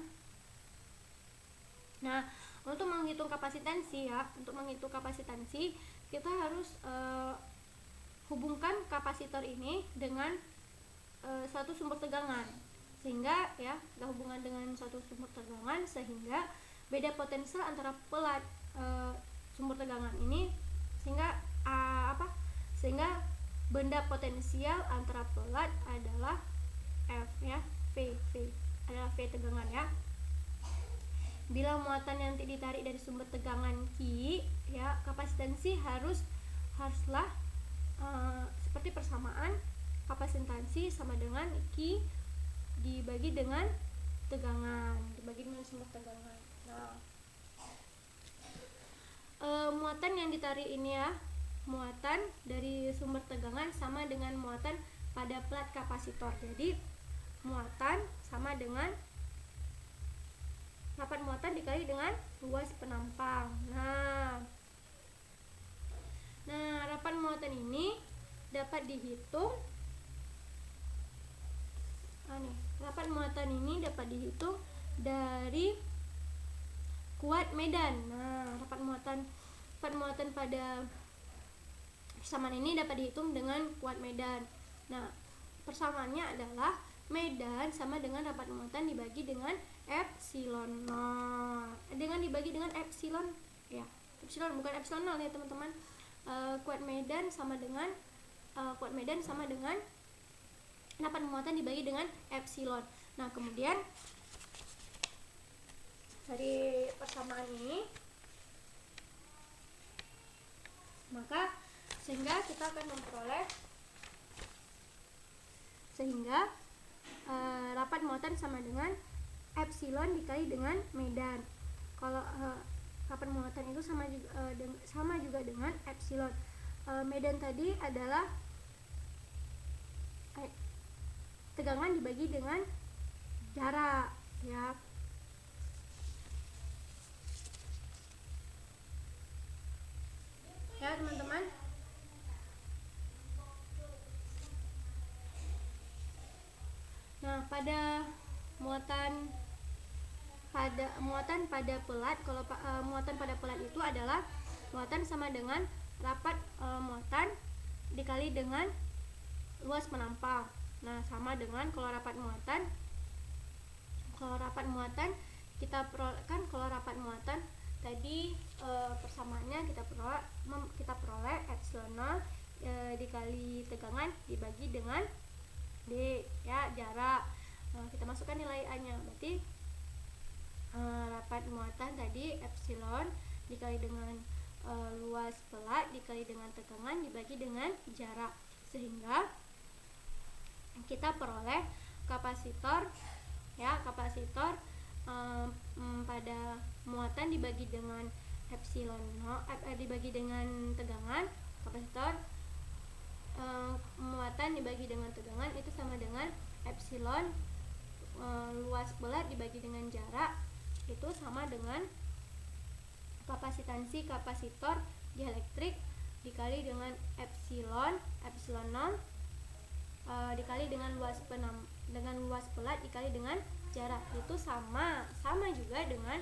Nah, Untuk menghitung kapasitansi ya, untuk menghitung kapasitansi kita harus hubungkan kapasitor ini dengan suatu sumber tegangan, sehingga ya kita hubungan dengan suatu sumber tegangan sehingga beda potensial antara pelat sumber tegangan ini, sehingga sehingga benda potensial antara pelat adalah F ya, V adalah V tegangan ya. Bila muatan yang ditarik dari sumber tegangan Q ya, kapasitansi haruslah seperti persamaan kapasitansi sama dengan Q dibagi dengan tegangan, dibagi dengan sumber tegangan. Nah, muatan yang ditarik ini ya, muatan dari sumber tegangan sama dengan muatan pada plat kapasitor. Jadi muatan sama dengan rapat muatan dikali dengan luas penampang. Nah, rapat muatan ini dapat dihitung. Rapat muatan ini dapat dihitung dari kuat medan. Nah, rapat muatan pada persamaan ini dapat dihitung dengan kuat medan. Nah, persamaannya adalah medan sama dengan rapat muatan dibagi dengan epsilon nol. Dibagi dengan epsilon ya. Epsilon bukan epsilon nol ya, teman-teman. Kuat medan sama dengan rapat muatan dibagi dengan epsilon. Nah, kemudian dari persamaan ini maka sehingga kita akan memperoleh rapat muatan sama dengan epsilon dikali dengan medan. Kalau rapat muatan itu sama juga dengan epsilon. Medan tadi adalah tegangan dibagi dengan jarak ya. Ya, teman-teman. Nah, pada muatan pada pelat, kalau muatan pada pelat itu adalah muatan sama dengan rapat muatan dikali dengan luas penampang. Nah, sama dengan kalau rapat muatan kita perolehkan, kalau rapat muatan tadi persamaannya kita peroleh epsilon nol dikali tegangan dibagi dengan D ya, jarak. Kita masukkan nilai A-nya, berarti rapat muatan tadi epsilon dikali dengan luas pelat dikali dengan tegangan dibagi dengan jarak, sehingga kita peroleh kapasitor ya, kapasitor pada muatan dibagi dengan epsilon dibagi dengan tegangan, kapasitor muatan dibagi dengan tegangan itu sama dengan epsilon luas pelat dibagi dengan jarak itu sama dengan kapasitansi kapasitor dielektrik dikali dengan epsilon nol dikali dengan luas pelat dikali dengan jarak, itu sama juga dengan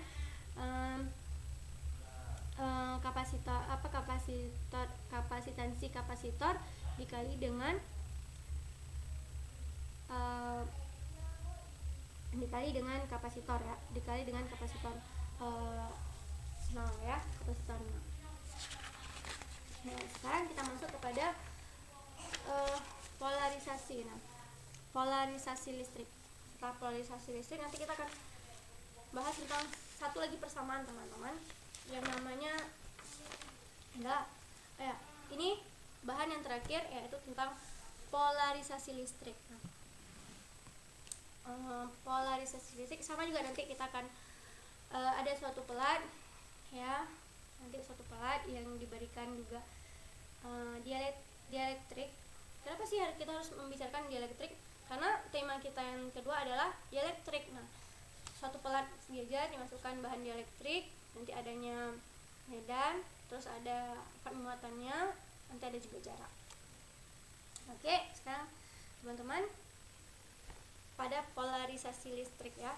kapasitansi kapasitor dikali dengan kapasitor ya, dikali dengan kapasitor nol ya, kapasitor nol. Nah, sekarang kita masuk kepada polarisasi. Nah, polarisasi listrik. Setelah polarisasi listrik nanti kita akan bahas tentang satu lagi persamaan, teman-teman, yang namanya ini bahan yang terakhir yaitu tentang polarisasi listrik. Polarisasi listrik sama juga, nanti kita akan ada suatu pelat ya, nanti suatu pelat yang diberikan juga dielektrik. Kenapa sih kita harus membicarakan dielektrik? Karena tema kita yang kedua adalah dielektrik. Nah, suatu pelat sejajar dimasukkan bahan dielektrik, nanti adanya medan, terus ada permuatannya, nanti ada juga jarak. Oke, sekarang teman-teman pada polarisasi listrik ya.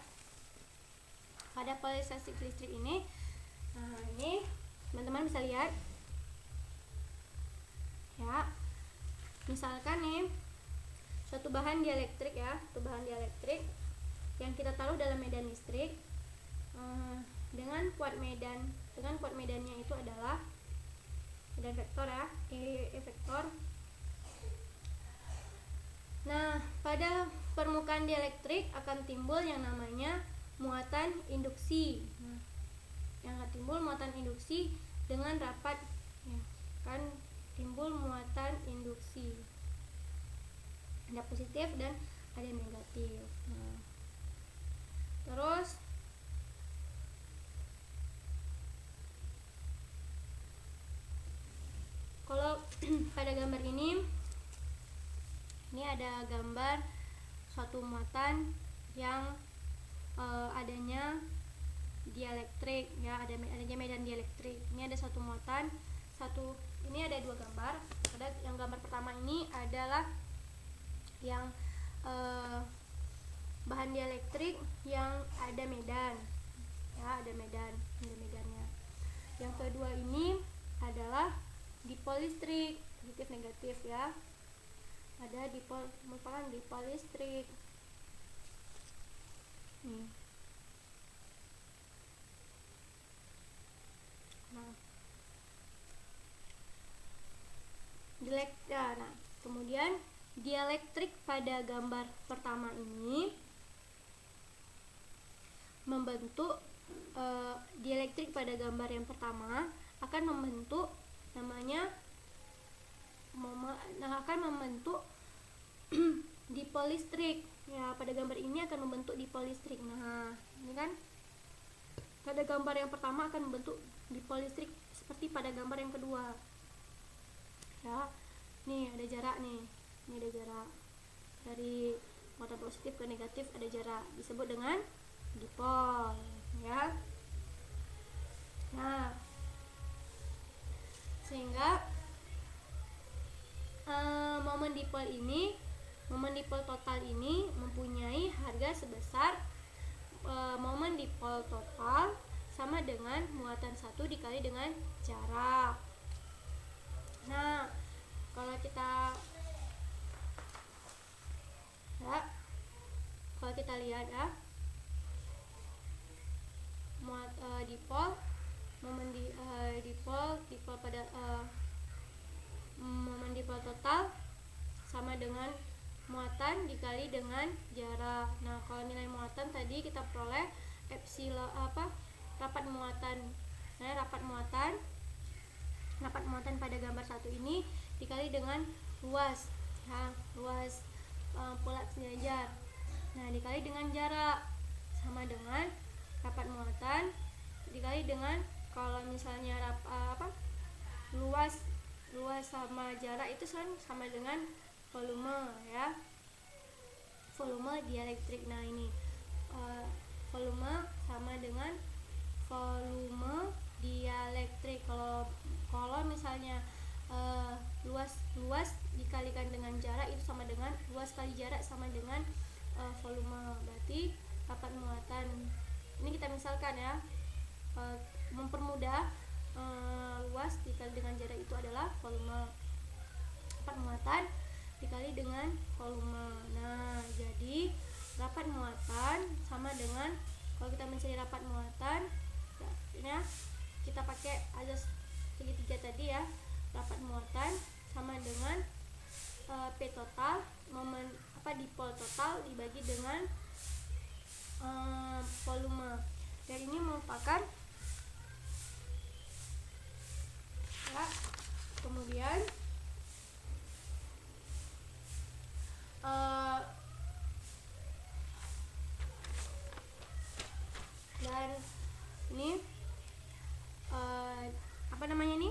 Pada polarisasi listrik ini Nah, ini teman-teman bisa lihat ya, misalkan nih suatu bahan dielektrik ya, suatu bahan dielektrik yang kita taruh dalam medan listrik dengan kuat medannya itu adalah medan vektor ya, E vektor. Nah, pada permukaan dielektrik akan timbul yang namanya muatan induksi. Nah, yang akan timbul muatan induksi dengan rapat ya, kan timbul muatan induksi, ada positif dan ada negatif. Nah, terus kalau pada gambar ini ada gambar suatu muatan yang adanya dielektrik ya, adanya medan dielektrik. Ini ada satu muatan, ini ada dua gambar. Ada yang gambar pertama ini adalah yang bahan dielektrik yang ada medan ya, ada medannya. Yang kedua ini adalah dipol listrik, positif negatif ya, ada merupakan dipol listrik nih. Nah, kemudian dielektrik pada gambar pertama ini membentuk dielektrik pada gambar yang pertama akan membentuk namanya akan membentuk dipol listrik ya, pada gambar ini akan membentuk dipol listrik. Nah, ini kan pada gambar yang pertama akan membentuk dipol listrik seperti pada gambar yang kedua ya. Nih ada jarak nih, ini ada jarak dari muatan positif ke negatif, ada jarak, disebut dengan dipol ya. Nah, sehingga momen dipol total ini mempunyai harga sebesar momen dipol total sama dengan muatan 1 dikali dengan jarak. Nah, kalau kita lihat ya, dipol momen dipol pada momen dipol total sama dengan muatan dikali dengan jarak. Nah, kalau nilai muatan tadi kita peroleh epsilon rapat muatan. Nah, rapat muatan pada gambar satu ini dikali dengan luas ya, luas pola sejajar. Nah, dikali dengan jarak sama dengan rapat muatan dikali dengan, kalau misalnya luas sama jarak itu sama dengan volume ya, volume dielektrik. Nah, ini volume sama dengan volume dielektrik. Kalau misalnya luas dikalikan dengan jarak itu sama dengan luas kali jarak sama dengan volume, berarti rapat muatan. Ini kita misalkan ya, mempermudah, luas dikali dengan jarak itu adalah volume, rapat muatan dikali dengan volume. Nah, jadi rapat muatan sama dengan, kalau kita mencari rapat muatan ya, kita pakai azas segitiga tadi ya. Rapat muatan sama dengan P total, momen dipol total dibagi dengan volume. Dan ini merupakan ya, kemudian dan ini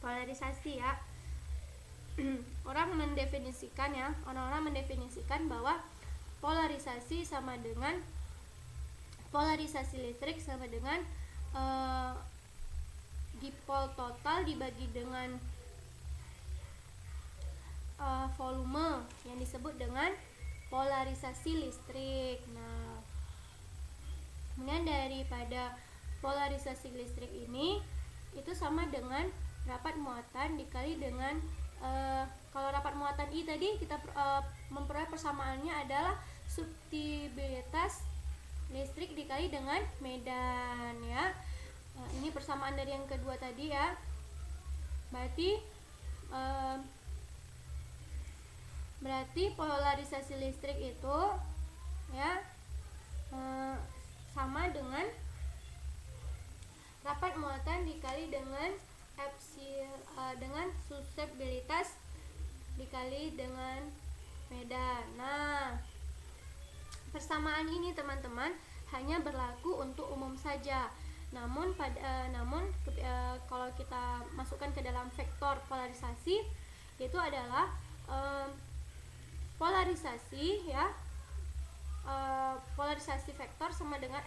polarisasi ya. Orang-orang mendefinisikan bahwa polarisasi listrik sama dengan dipol total dibagi dengan volume yang disebut dengan polarisasi listrik. Nah, kemudian daripada polarisasi listrik ini itu sama dengan rapat muatan dikali dengan kalau rapat muatan I tadi kita memperoleh persamaannya adalah substitutibilitas listrik dikali dengan medan ya. Ini persamaan dari yang kedua tadi ya. Berarti polarisasi listrik itu ya sama dengan rapat muatan dikali dengan dengan suseptibilitas dikali dengan medan. Nah, persamaan ini teman-teman hanya berlaku untuk umum saja. Namun kalau kita masukkan ke dalam vektor polarisasi, itu adalah polarisasi ya. Polarisasi vektor sama dengan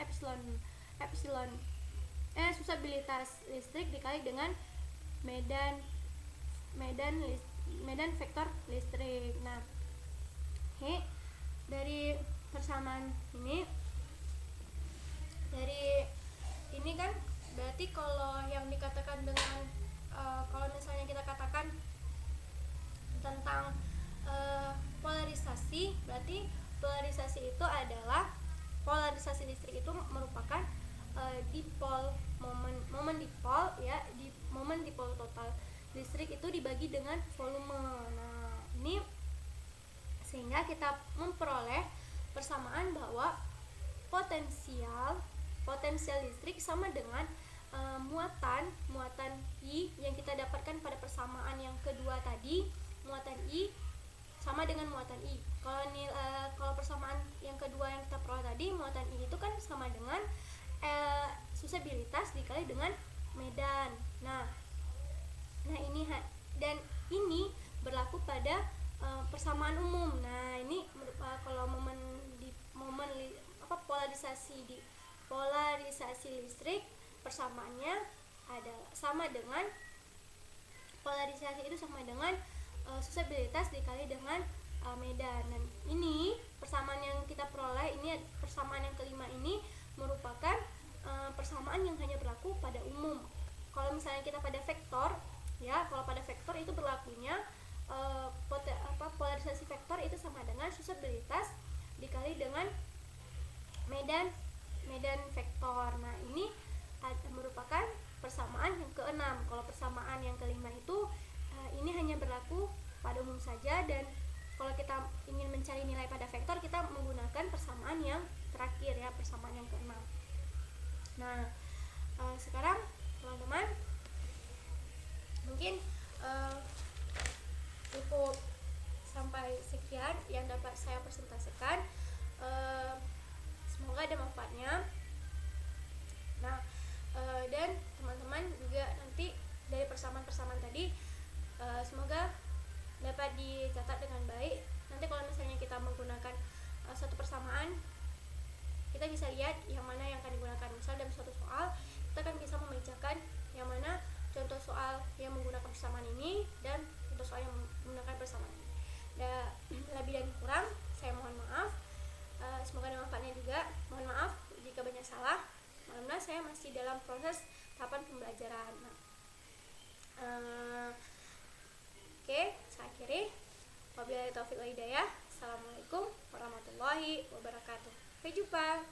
suseptibilitas listrik dikali dengan medan vektor listrik. Nah, dari persamaan ini kan berarti kalau yang dikatakan dengan kalau misalnya kita katakan tentang polarisasi, berarti polarisasi itu adalah polarisasi listrik itu merupakan dipol momen dipol ya, di momen dipol total listrik itu dibagi dengan volume. Nah, ini sehingga kita memperoleh persamaan bahwa potensial listrik sama dengan muatan I yang kita dapatkan pada persamaan yang kedua tadi. Muatan I sama dengan muatan I. Kalau persamaan yang kedua yang kita peroleh tadi, muatan I itu kan sama dengan suseptibilitas dikali dengan medan. Nah ini dan ini berlaku pada persamaan umum. Nah, ini kalau polarisasi listrik persamaannya adalah sama dengan polarisasi itu sama dengan suseptibilitas dikali dengan medan. Dan ini persamaan yang kita peroleh, ini persamaan yang kelima ini merupakan persamaan yang hanya berlaku pada umum. Kalau misalnya kita pada vektor ya, kalau pada vektor itu berlakunya polarisasi vektor itu sama dengan suseptibilitas dikali dengan medan vektor. Nah, ini merupakan persamaan yang keenam. Kalau persamaan yang kelima itu ini hanya berlaku pada umum saja, dan kalau kita ingin mencari nilai pada vektor kita menggunakan persamaan yang terakhir ya, persamaan yang keenam. Nah, sekarang teman-teman mungkin cukup sampai sekian yang dapat saya presentasikan. Semoga ada manfaatnya. Nah, dan teman-teman juga nanti dari persamaan tadi semoga dapat dicatat dengan baik. Nanti kalau misalnya kita menggunakan satu persamaan, kita bisa lihat yang mana yang akan digunakan. Misal dalam suatu soal kita kan bisa memecakan yang mana contoh soal yang menggunakan persamaan ini dan contoh soal yang menggunakan persamaan ini. Lebih dan kurang saya mohon maaf. Semoga ada manfaatnya juga. Mohon maaf jika banyak salah, karena saya masih dalam proses tahapan pembelajaran. Oke, saya akhiri. Wabillahi taufiq wal hidayah. Assalamualaikum warahmatullahi wabarakatuh. Sampai jumpa.